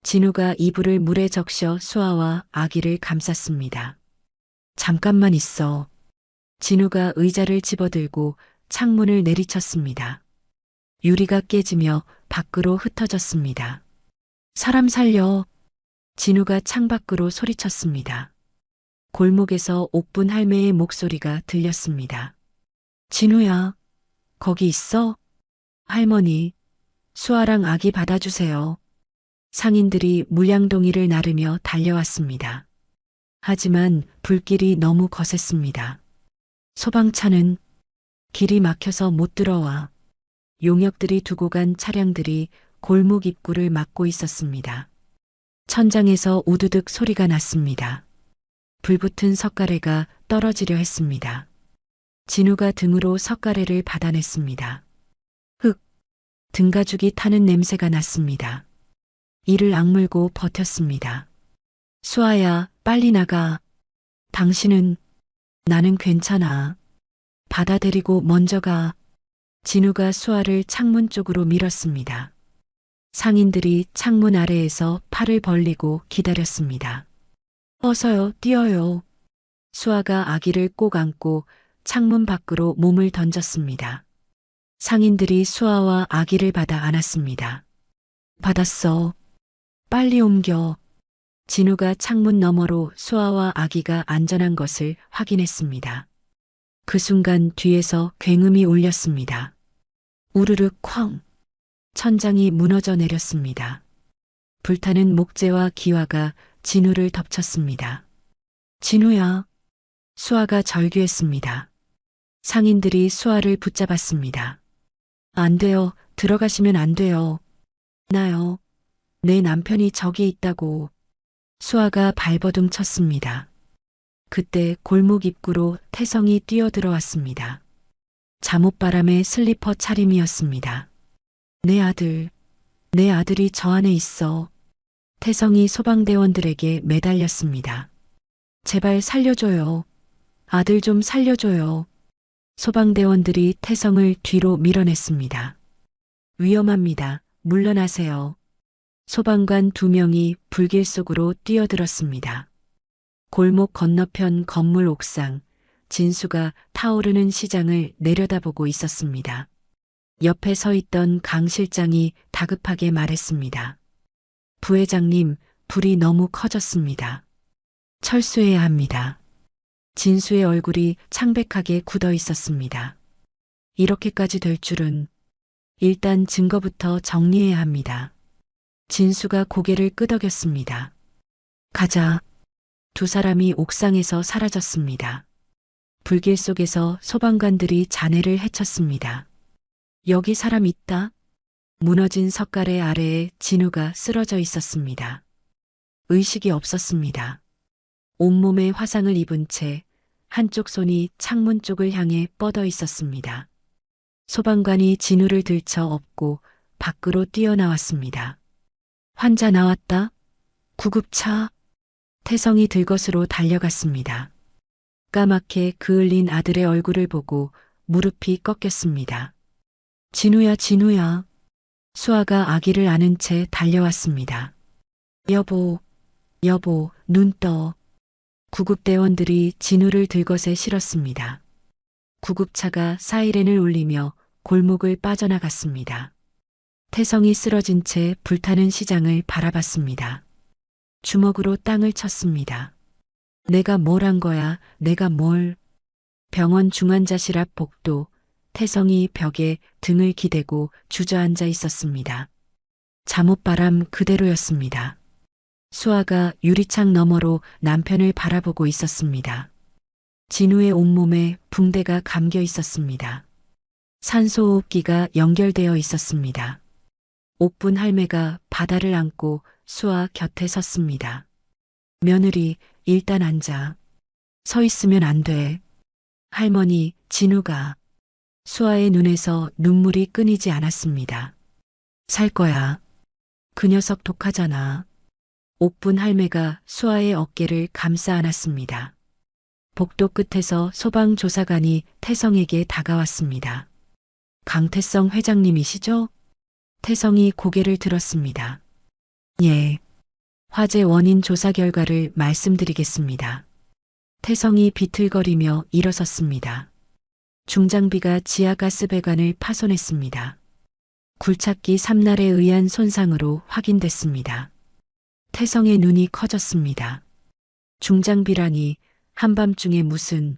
진우가 이불을 물에 적셔 수아와 아기를 감쌌습니다. 잠깐만 있어. 진우가 의자를 집어들고 창문을 내리쳤습니다. 유리가 깨지며 밖으로 흩어졌습니다. 사람 살려. 진우가 창밖으로 소리쳤습니다. 골목에서 옥분 할매의 목소리가 들렸습니다. 진우야, 거기 있어? 할머니, 수아랑 아기 받아주세요. 상인들이 물량동이를 나르며 달려왔습니다. 하지만 불길이 너무 거셌습니다. 소방차는 길이 막혀서 못 들어와. 용역들이 두고 간 차량들이 골목 입구를 막고 있었습니다. 천장에서 우두둑 소리가 났습니다. 불붙은 석가래가 떨어지려 했습니다. 진우가 등으로 석가래를 받아냈습니다. 흑! 등가죽이 타는 냄새가 났습니다. 이를 악물고 버텼습니다. 수아야, 빨리 나가. 당신은? 나는 괜찮아. 바다 데리고 먼저 가. 진우가 수아를 창문 쪽으로 밀었습니다. 상인들이 창문 아래에서 팔을 벌리고 기다렸습니다. 어서요, 뛰어요. 수아가 아기를 꼭 안고 창문 밖으로 몸을 던졌습니다. 상인들이 수아와 아기를 받아 안았습니다. 받았어. 빨리 옮겨. 진우가 창문 너머로 수아와 아기가 안전한 것을 확인했습니다. 그 순간 뒤에서 굉음이 울렸습니다. 우르르 쾅! 천장이 무너져 내렸습니다. 불타는 목재와 기와가 진우를 덮쳤습니다. 진우야. 수아가 절규했습니다. 상인들이 수아를 붙잡았습니다. 안 돼요. 들어가시면 안 돼요. 나요. 내 남편이 저기 있다고. 수아가 발버둥 쳤습니다. 그때 골목 입구로 태성이 뛰어들어왔습니다. 잠옷바람에 슬리퍼 차림이었습니다. 내 아들이 저 안에 있어. 태성이 소방대원들에게 매달렸습니다. 제발 살려줘요. 아들 좀 살려줘요. 소방대원들이 태성을 뒤로 밀어냈습니다. 위험합니다. 물러나세요. 소방관 2명이 불길 속으로 뛰어들었습니다. 골목 건너편 건물 옥상, 진수가 타오르는 시장을 내려다보고 있었습니다. 옆에 서 있던 강 실장이 다급하게 말했습니다. 부회장님, 불이 너무 커졌습니다. 철수해야 합니다. 진수의 얼굴이 창백하게 굳어 있었습니다. 이렇게까지 될 줄은. 일단 증거부터 정리해야 합니다. 진수가 고개를 끄덕였습니다. 가자. 두 사람이 옥상에서 사라졌습니다. 불길 속에서 소방관들이 잔해를 헤쳤습니다. 여기 사람 있다. 무너진 석가래 아래에 진우가 쓰러져 있었습니다. 의식이 없었습니다. 온몸에 화상을 입은 채 한쪽 손이 창문 쪽을 향해 뻗어 있었습니다. 소방관이 진우를 들쳐 업고 밖으로 뛰어나왔습니다. 환자 나왔다. 구급차. 태성이 들것으로 달려갔습니다. 까맣게 그을린 아들의 얼굴을 보고 무릎이 꺾였습니다. 진우야, 진우야. 수아가 아기를 안은 채 달려왔습니다. 여보, 여보, 눈 떠. 구급대원들이 진우를 들것에 실었습니다. 구급차가 사이렌을 울리며 골목을 빠져나갔습니다. 태성이 쓰러진 채 불타는 시장을 바라봤습니다. 주먹으로 땅을 쳤습니다. 내가 뭘 한 거야, 내가 뭘. 병원 중환자실 앞 복도, 태성이 벽에 등을 기대고 주저앉아 있었습니다. 잠옷바람 그대로였습니다. 수아가 유리창 너머로 남편을 바라보고 있었습니다. 진우의 온몸에 붕대가 감겨 있었습니다. 산소호흡기가 연결되어 있었습니다. 옥분 할매가 바다를 안고 수아 곁에 섰습니다. 며느리, 일단 앉아. 서 있으면 안 돼. 할머니, 진우가. 수아의 눈에서 눈물이 끊이지 않았습니다. 살 거야. 그 녀석 독하잖아. 옥분 할매가 수아의 어깨를 감싸 안았습니다. 복도 끝에서 소방조사관이 태성에게 다가왔습니다. 강태성 회장님이시죠? 태성이 고개를 들었습니다. 예. 화재 원인 조사 결과를 말씀드리겠습니다. 태성이 비틀거리며 일어섰습니다. 중장비가 지하가스 배관을 파손했습니다. 굴착기 3날에 의한 손상으로 확인됐습니다. 태성의 눈이 커졌습니다. 중장비라니 한밤중에 무슨.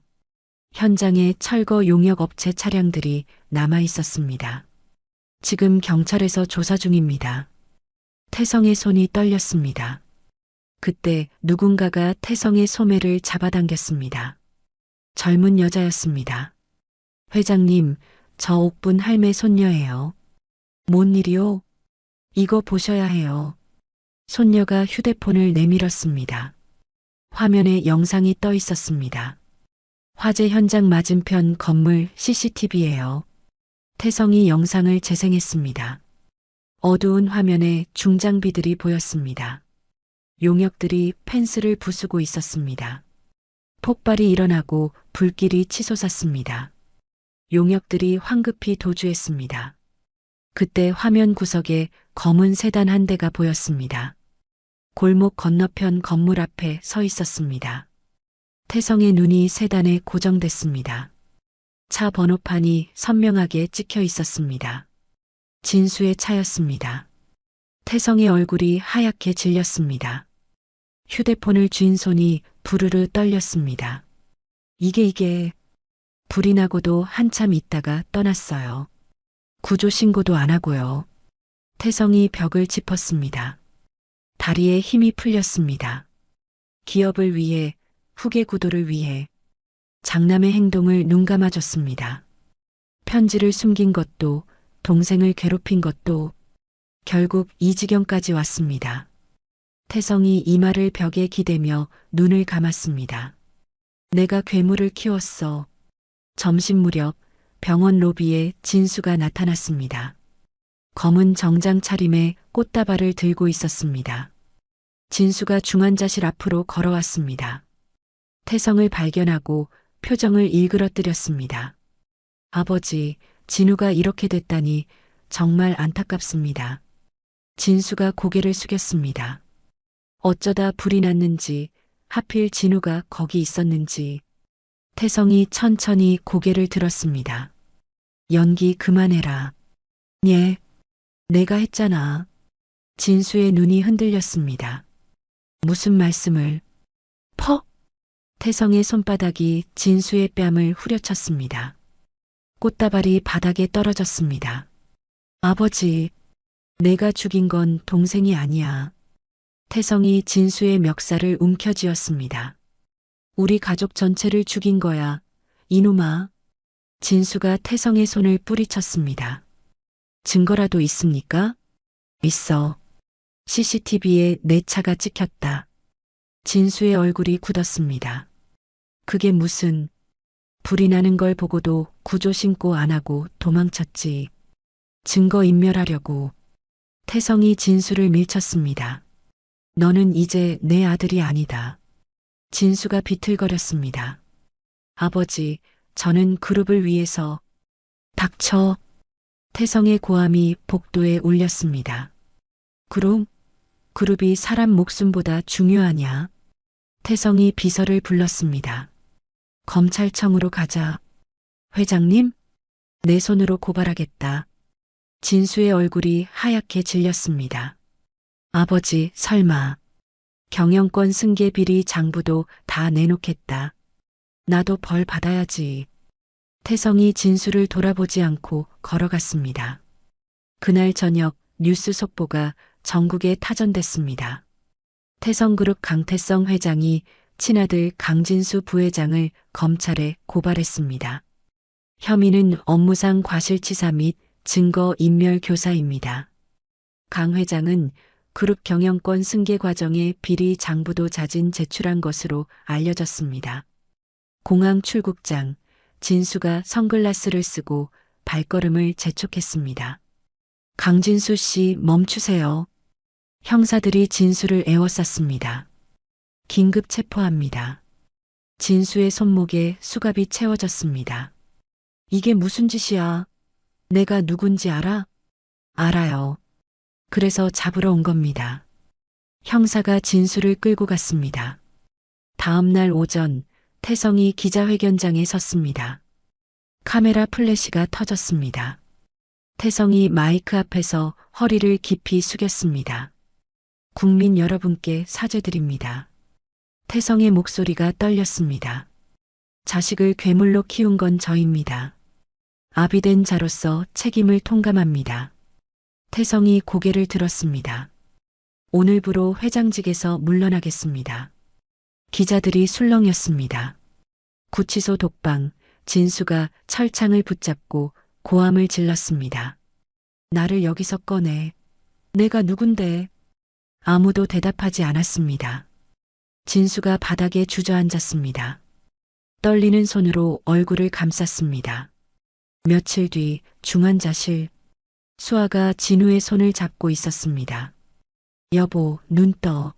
현장에 철거 용역 업체 차량들이 남아 있었습니다. 지금 경찰에서 조사 중입니다. 태성의 손이 떨렸습니다. 그때 누군가가 태성의 소매를 잡아당겼습니다. 젊은 여자였습니다. 회장님, 저 옥분 할매 손녀예요. 뭔 일이요? 이거 보셔야 해요. 손녀가 휴대폰을 내밀었습니다. 화면에 영상이 떠 있었습니다. 화재 현장 맞은편 건물 CCTV예요. 태성이 영상을 재생했습니다. 어두운 화면에 중장비들이 보였습니다. 용역들이 펜스를 부수고 있었습니다. 폭발이 일어나고 불길이 치솟았습니다. 용역들이 황급히 도주했습니다. 그때 화면 구석에 검은 세단 한 대가 보였습니다. 골목 건너편 건물 앞에 서 있었습니다. 태성의 눈이 세단에 고정됐습니다. 차 번호판이 선명하게 찍혀 있었습니다. 진수의 차였습니다. 태성의 얼굴이 하얗게 질렸습니다. 휴대폰을 쥔 손이 부르르 떨렸습니다. 이게 불이 나고도 한참 있다가 떠났어요. 구조 신고도 안 하고요. 태성이 벽을 짚었습니다. 다리에 힘이 풀렸습니다. 기업을 위해, 후계 구도를 위해 장남의 행동을 눈감아줬습니다. 편지를 숨긴 것도, 동생을 괴롭힌 것도 결국 이 지경까지 왔습니다. 태성이 이마를 벽에 기대며 눈을 감았습니다. 내가 괴물을 키웠어. 점심 무렵 병원 로비에 진수가 나타났습니다. 검은 정장 차림에 꽃다발을 들고 있었습니다. 진수가 중환자실 앞으로 걸어왔습니다. 태성을 발견하고 표정을 일그러뜨렸습니다. 아버지, 진우가 이렇게 됐다니 정말 안타깝습니다. 진수가 고개를 숙였습니다. 어쩌다 불이 났는지, 하필 진우가 거기 있었는지. 태성이 천천히 고개를 들었습니다. 연기 그만해라. 예, 내가 했잖아. 진수의 눈이 흔들렸습니다. 무슨 말씀을? 퍽! 태성의 손바닥이 진수의 뺨을 후려쳤습니다. 꽃다발이 바닥에 떨어졌습니다. 아버지, 내가 죽인 건 동생이 아니야. 태성이 진수의 멱살을 움켜쥐었습니다. 우리 가족 전체를 죽인 거야, 이놈아. 진수가 태성의 손을 뿌리쳤습니다. 증거라도 있습니까? 있어. CCTV에 내 차가 찍혔다. 진수의 얼굴이 굳었습니다. 그게 무슨, 불이 나는 걸 보고도 구조 신고 안 하고 도망쳤지. 증거 인멸하려고. 태성이 진수를 밀쳤습니다. 너는 이제 내 아들이 아니다. 진수가 비틀거렸습니다. 아버지, 저는 그룹을 위해서. 닥쳐. 태성의 고함이 복도에 울렸습니다. 그룹이 사람 목숨보다 중요하냐? 태성이 비서를 불렀습니다. 검찰청으로 가자. 회장님? 내 손으로 고발하겠다. 진수의 얼굴이 하얗게 질렸습니다. 아버지, 설마. 경영권 승계 비리 장부도 다 내놓겠다. 나도 벌 받아야지. 태성이 진수를 돌아보지 않고 걸어갔습니다. 그날 저녁 뉴스 속보가 전국에 타전됐습니다. 태성그룹 강태성 회장이 친아들 강진수 부회장을 검찰에 고발했습니다. 혐의는 업무상 과실치사 및 증거 인멸 교사입니다. 강 회장은 그룹 경영권 승계 과정에 비리 장부도 자진 제출한 것으로 알려졌습니다. 공항 출국장, 진수가 선글라스를 쓰고 발걸음을 재촉했습니다. 강진수 씨, 멈추세요. 형사들이 진수를 에워쌌습니다. 긴급 체포합니다. 진수의 손목에 수갑이 채워졌습니다. 이게 무슨 짓이야? 내가 누군지 알아? 알아요. 그래서 잡으러 온 겁니다. 형사가 진수를 끌고 갔습니다. 다음 날 오전 태성이 기자회견장에 섰습니다. 카메라 플래시가 터졌습니다. 태성이 마이크 앞에서 허리를 깊이 숙였습니다. 국민 여러분께 사죄드립니다. 태성의 목소리가 떨렸습니다. 자식을 괴물로 키운 건 저입니다. 아비된 자로서 책임을 통감합니다. 태성이 고개를 들었습니다. 오늘부로 회장직에서 물러나겠습니다. 기자들이 술렁였습니다. 구치소 독방, 진수가 철창을 붙잡고 고함을 질렀습니다. 나를 여기서 꺼내. 내가 누군데? 아무도 대답하지 않았습니다. 진수가 바닥에 주저앉았습니다. 떨리는 손으로 얼굴을 감쌌습니다. 며칠 뒤 중환자실. 수아가 진우의 손을 잡고 있었습니다. 여보, 눈 떠.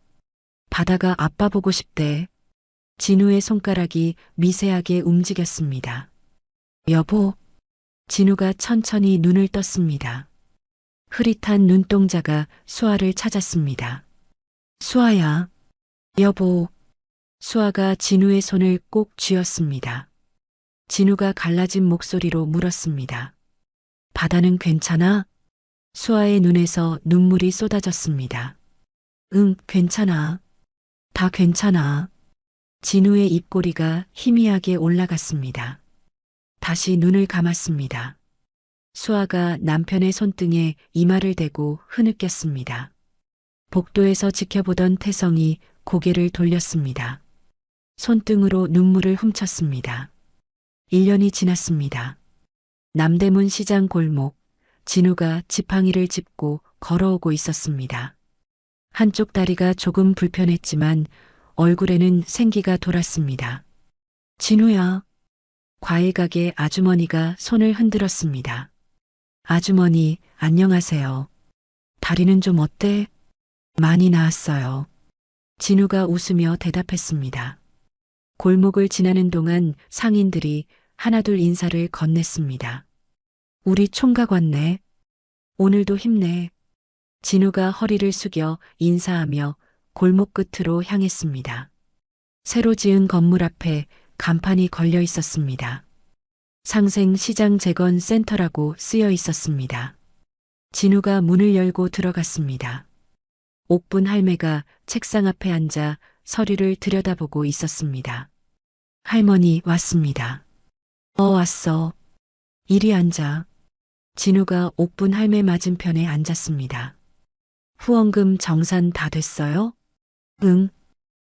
바다가 아빠 보고 싶대. 진우의 손가락이 미세하게 움직였습니다. 여보. 진우가 천천히 눈을 떴습니다. 흐릿한 눈동자가 수아를 찾았습니다. 수아야. 여보. 수아가 진우의 손을 꼭 쥐었습니다. 진우가 갈라진 목소리로 물었습니다. 바다는 괜찮아? 수아의 눈에서 눈물이 쏟아졌습니다. 응, 괜찮아. 다 괜찮아. 진우의 입꼬리가 희미하게 올라갔습니다. 다시 눈을 감았습니다. 수아가 남편의 손등에 이마를 대고 흐느꼈습니다. 복도에서 지켜보던 태성이 고개를 돌렸습니다. 손등으로 눈물을 훔쳤습니다. 1년이 지났습니다. 남대문 시장 골목, 진우가 지팡이를 짚고 걸어오고 있었습니다. 한쪽 다리가 조금 불편했지만 얼굴에는 생기가 돌았습니다. 진우야. 과일 가게 아주머니가 손을 흔들었습니다. 아주머니, 안녕하세요. 다리는 좀 어때? 많이 나았어요. 진우가 웃으며 대답했습니다. 골목을 지나는 동안 상인들이 하나둘 인사를 건넸습니다. 우리 총각 왔네. 오늘도 힘내. 진우가 허리를 숙여 인사하며 골목 끝으로 향했습니다. 새로 지은 건물 앞에 간판이 걸려 있었습니다. 상생 시장 재건 센터라고 쓰여 있었습니다. 진우가 문을 열고 들어갔습니다. 옥분 할매가 책상 앞에 앉아 서류를 들여다보고 있었습니다. 할머니 왔습니다. 왔어. 이리 앉아. 진우가 옥분 할매 맞은편에 앉았습니다. 후원금 정산 다 됐어요? 응.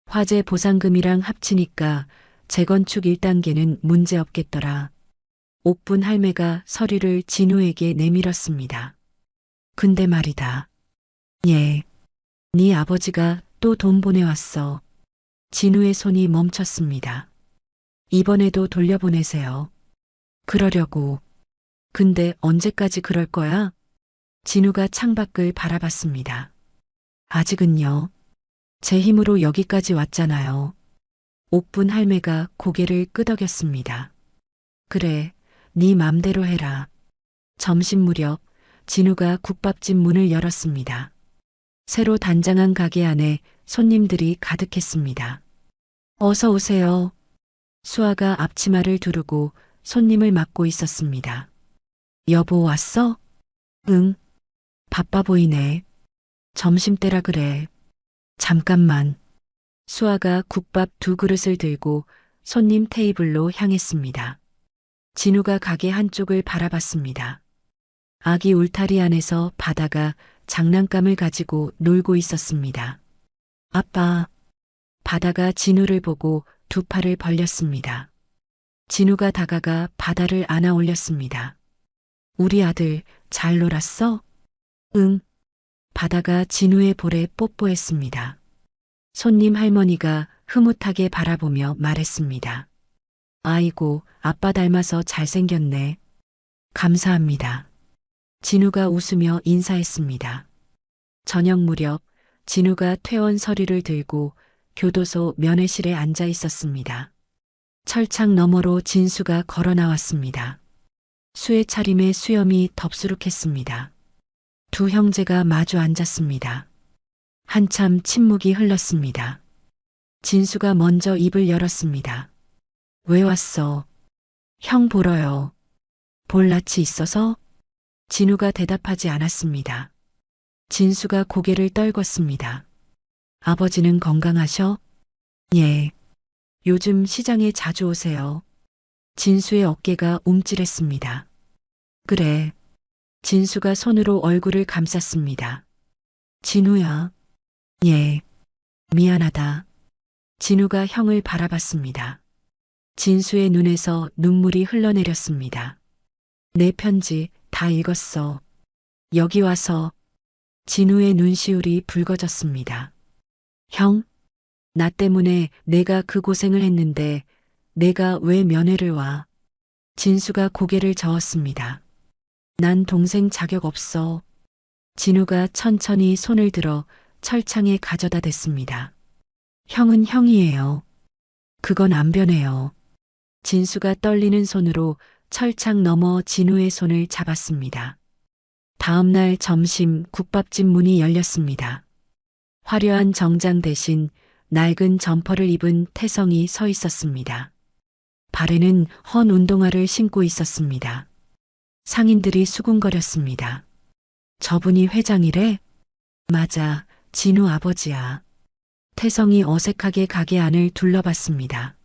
화재 보상금이랑 합치니까 재건축 1단계는 문제 없겠더라. 옥분 할매가 서류를 진우에게 내밀었습니다. 근데 말이다. 예. 네 아버지가 또 돈 보내왔어. 진우의 손이 멈췄습니다. 이번에도 돌려보내세요. 그러려고. 근데 언제까지 그럴 거야? 진우가 창밖을 바라봤습니다. 아직은요. 제 힘으로 여기까지 왔잖아요. 옥분 할매가 고개를 끄덕였습니다. 그래, 네 맘대로 해라. 점심 무렵 진우가 국밥집 문을 열었습니다. 새로 단장한 가게 안에 손님들이 가득했습니다. 어서 오세요. 수아가 앞치마를 두르고 손님을 맞고 있었습니다. 여보 왔어? 응. 바빠 보이네. 점심때라 그래. 잠깐만. 수아가 국밥 2그릇을 들고 손님 테이블로 향했습니다. 진우가 가게 한쪽을 바라봤습니다. 아기 울타리 안에서 바다가 장난감을 가지고 놀고 있었습니다. 아빠. 바다가 진우를 보고 2팔을 벌렸습니다. 진우가 다가가 바다를 안아 올렸습니다. 우리 아들 잘 놀았어? 응. 바다가 진우의 볼에 뽀뽀했습니다. 손님 할머니가 흐뭇하게 바라보며 말했습니다. 아이고, 아빠 닮아서 잘생겼네. 감사합니다. 진우가 웃으며 인사했습니다. 저녁 무렵 진우가 퇴원 서류를 들고 교도소 면회실에 앉아 있었습니다. 철창 너머로 진수가 걸어 나왔습니다. 수의 차림에 수염이 덥수룩했습니다. 2 형제가 마주 앉았습니다. 한참 침묵이 흘렀습니다. 진수가 먼저 입을 열었습니다. 왜 왔어? 형 보러요. 볼 낯이 있어서? 진우가 대답하지 않았습니다. 진수가 고개를 떨궜습니다. 아버지는 건강하셔? 예. 요즘 시장에 자주 오세요. 진수의 어깨가 움찔했습니다. 그래. 진수가 손으로 얼굴을 감쌌습니다. 진우야. 예. 미안하다. 진우가 형을 바라봤습니다. 진수의 눈에서 눈물이 흘러내렸습니다. 내 편지 다 읽었어. 여기 와서. 진우의 눈시울이 붉어졌습니다. 형? 나 때문에 내가 그 고생을 했는데 내가 왜 면회를 와? 진수가 고개를 저었습니다. 난 동생 자격 없어. 진우가 천천히 손을 들어 철창에 가져다 댔습니다. 형은 형이에요. 그건 안 변해요. 진수가 떨리는 손으로 철창 너머 진우의 손을 잡았습니다. 다음 날 점심 국밥집 문이 열렸습니다. 화려한 정장 대신 낡은 점퍼를 입은 태성이 서 있었습니다. 발에는 헌 운동화를 신고 있었습니다. 상인들이 수군거렸습니다. 저분이 회장이래? 맞아, 진우 아버지야. 태성이 어색하게 가게 안을 둘러봤습니다.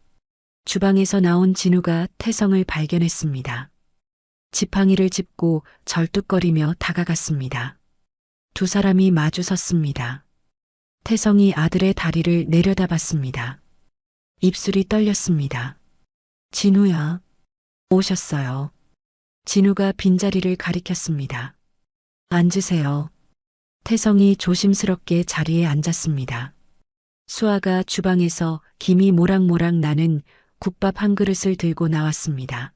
주방에서 나온 진우가 태성을 발견했습니다. 지팡이를 짚고 절뚝거리며 다가갔습니다. 2 사람이 마주 섰습니다. 태성이 아들의 다리를 내려다봤습니다. 입술이 떨렸습니다. 진우야. 오셨어요. 진우가 빈자리를 가리켰습니다. 앉으세요. 태성이 조심스럽게 자리에 앉았습니다. 수아가 주방에서 김이 모락모락 나는 국밥 1그릇을 들고 나왔습니다.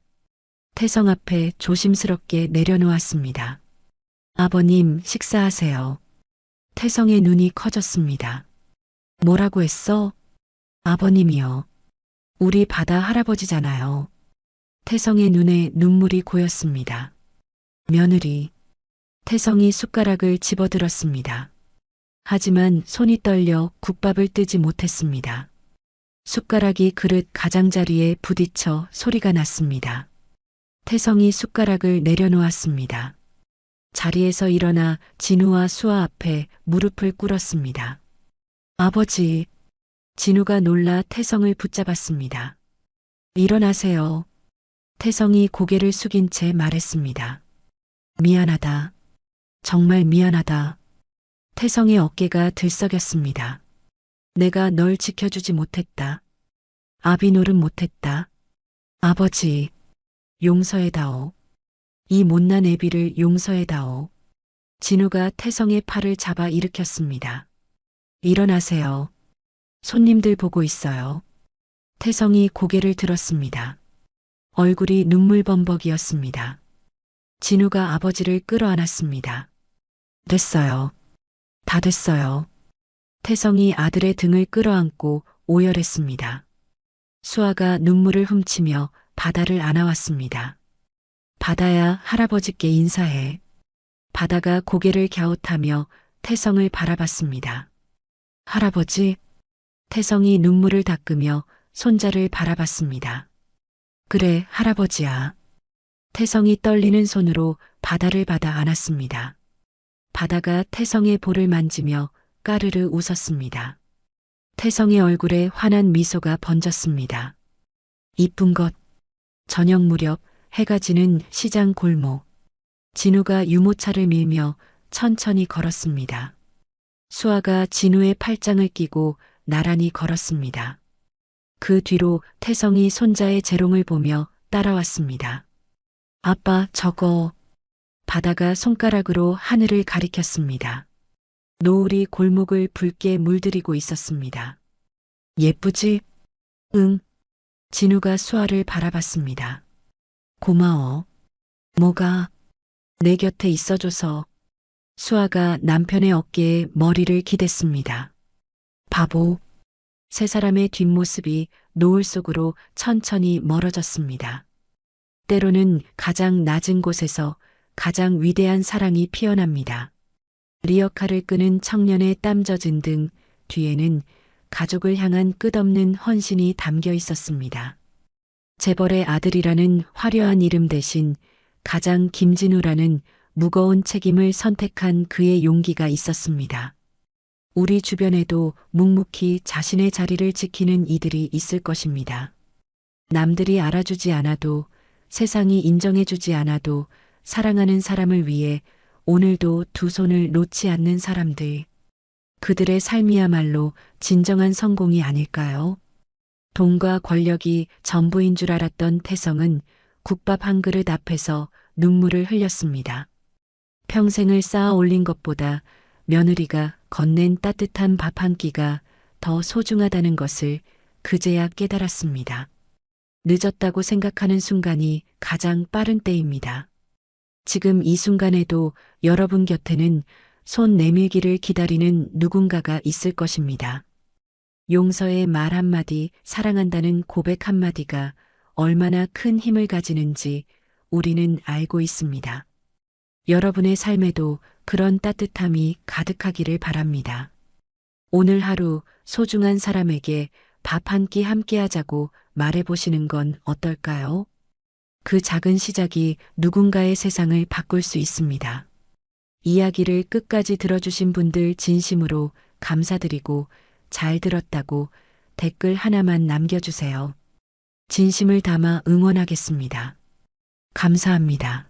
태성 앞에 조심스럽게 내려놓았습니다. 아버님, 식사하세요. 태성의 눈이 커졌습니다. 뭐라고 했어? 아버님이요. 우리 바다 할아버지잖아요. 태성의 눈에 눈물이 고였습니다. 며느리. 태성이 숟가락을 집어들었습니다. 하지만 손이 떨려 국밥을 뜨지 못했습니다. 숟가락이 그릇 가장자리에 부딪혀 소리가 났습니다. 태성이 숟가락을 내려놓았습니다. 자리에서 일어나 진우와 수아 앞에 무릎을 꿇었습니다. 아버지. 진우가 놀라 태성을 붙잡았습니다. 일어나세요. 태성이 고개를 숙인 채 말했습니다. 미안하다. 정말 미안하다. 태성의 어깨가 들썩였습니다. 내가 널 지켜주지 못했다. 아비 노릇 못했다. 아버지. 용서해다오. 이 못난 애비를 용서해다오. 진우가 태성의 팔을 잡아 일으켰습니다. 일어나세요. 손님들 보고 있어요. 태성이 고개를 들었습니다. 얼굴이 눈물범벅이었습니다. 진우가 아버지를 끌어안았습니다. 됐어요. 다 됐어요. 태성이 아들의 등을 끌어안고 오열했습니다. 수아가 눈물을 훔치며 바다를 안아왔습니다. 바다야, 할아버지께 인사해. 바다가 고개를 갸웃하며 태성을 바라봤습니다. 할아버지, 태성이 눈물을 닦으며 손자를 바라봤습니다. 그래, 할아버지야. 태성이 떨리는 손으로 바다를 받아 안았습니다. 바다가 태성의 볼을 만지며 까르르 웃었습니다. 태성의 얼굴에 환한 미소가 번졌습니다. 이쁜 것. 저녁 무렵 해가 지는 시장 골목. 진우가 유모차를 밀며 천천히 걸었습니다. 수아가 진우의 팔짱을 끼고 나란히 걸었습니다. 그 뒤로 태성이 손자의 재롱을 보며 따라왔습니다. 아빠, 저거. 바다가 손가락으로 하늘을 가리켰습니다. 노을이 골목을 붉게 물들이고 있었습니다. 예쁘지? 응. 진우가 수아를 바라봤습니다. 고마워. 뭐가? 내 곁에 있어줘서. 수아가 남편의 어깨에 머리를 기댔습니다. 바보. 세 사람의 뒷모습이 노을 속으로 천천히 멀어졌습니다. 때로는 가장 낮은 곳에서 가장 위대한 사랑이 피어납니다. 리어카를 끄는 청년의 땀 젖은 등 뒤에는 가족을 향한 끝없는 헌신이 담겨 있었습니다. 재벌의 아들이라는 화려한 이름 대신 가장 김진우라는 무거운 책임을 선택한 그의 용기가 있었습니다. 우리 주변에도 묵묵히 자신의 자리를 지키는 이들이 있을 것입니다. 남들이 알아주지 않아도, 세상이 인정해주지 않아도 사랑하는 사람을 위해 오늘도 두 손을 놓지 않는 사람들. 그들의 삶이야말로 진정한 성공이 아닐까요? 돈과 권력이 전부인 줄 알았던 태성은 국밥 한 그릇 앞에서 눈물을 흘렸습니다. 평생을 쌓아 올린 것보다 며느리가 건넨 따뜻한 밥 한 끼가 더 소중하다는 것을 그제야 깨달았습니다. 늦었다고 생각하는 순간이 가장 빠른 때입니다. 지금 이 순간에도 여러분 곁에는 손 내밀기를 기다리는 누군가가 있을 것입니다. 용서의 말 한마디, 사랑한다는 고백 한마디가 얼마나 큰 힘을 가지는지 우리는 알고 있습니다. 여러분의 삶에도 그런 따뜻함이 가득하기를 바랍니다. 오늘 하루 소중한 사람에게 밥 한 끼 함께 하자고 말해보시는 건 어떨까요? 그 작은 시작이 누군가의 세상을 바꿀 수 있습니다. 이야기를 끝까지 들어주신 분들 진심으로 감사드리고 잘 들었다고 댓글 하나만 남겨주세요. 진심을 담아 응원하겠습니다. 감사합니다.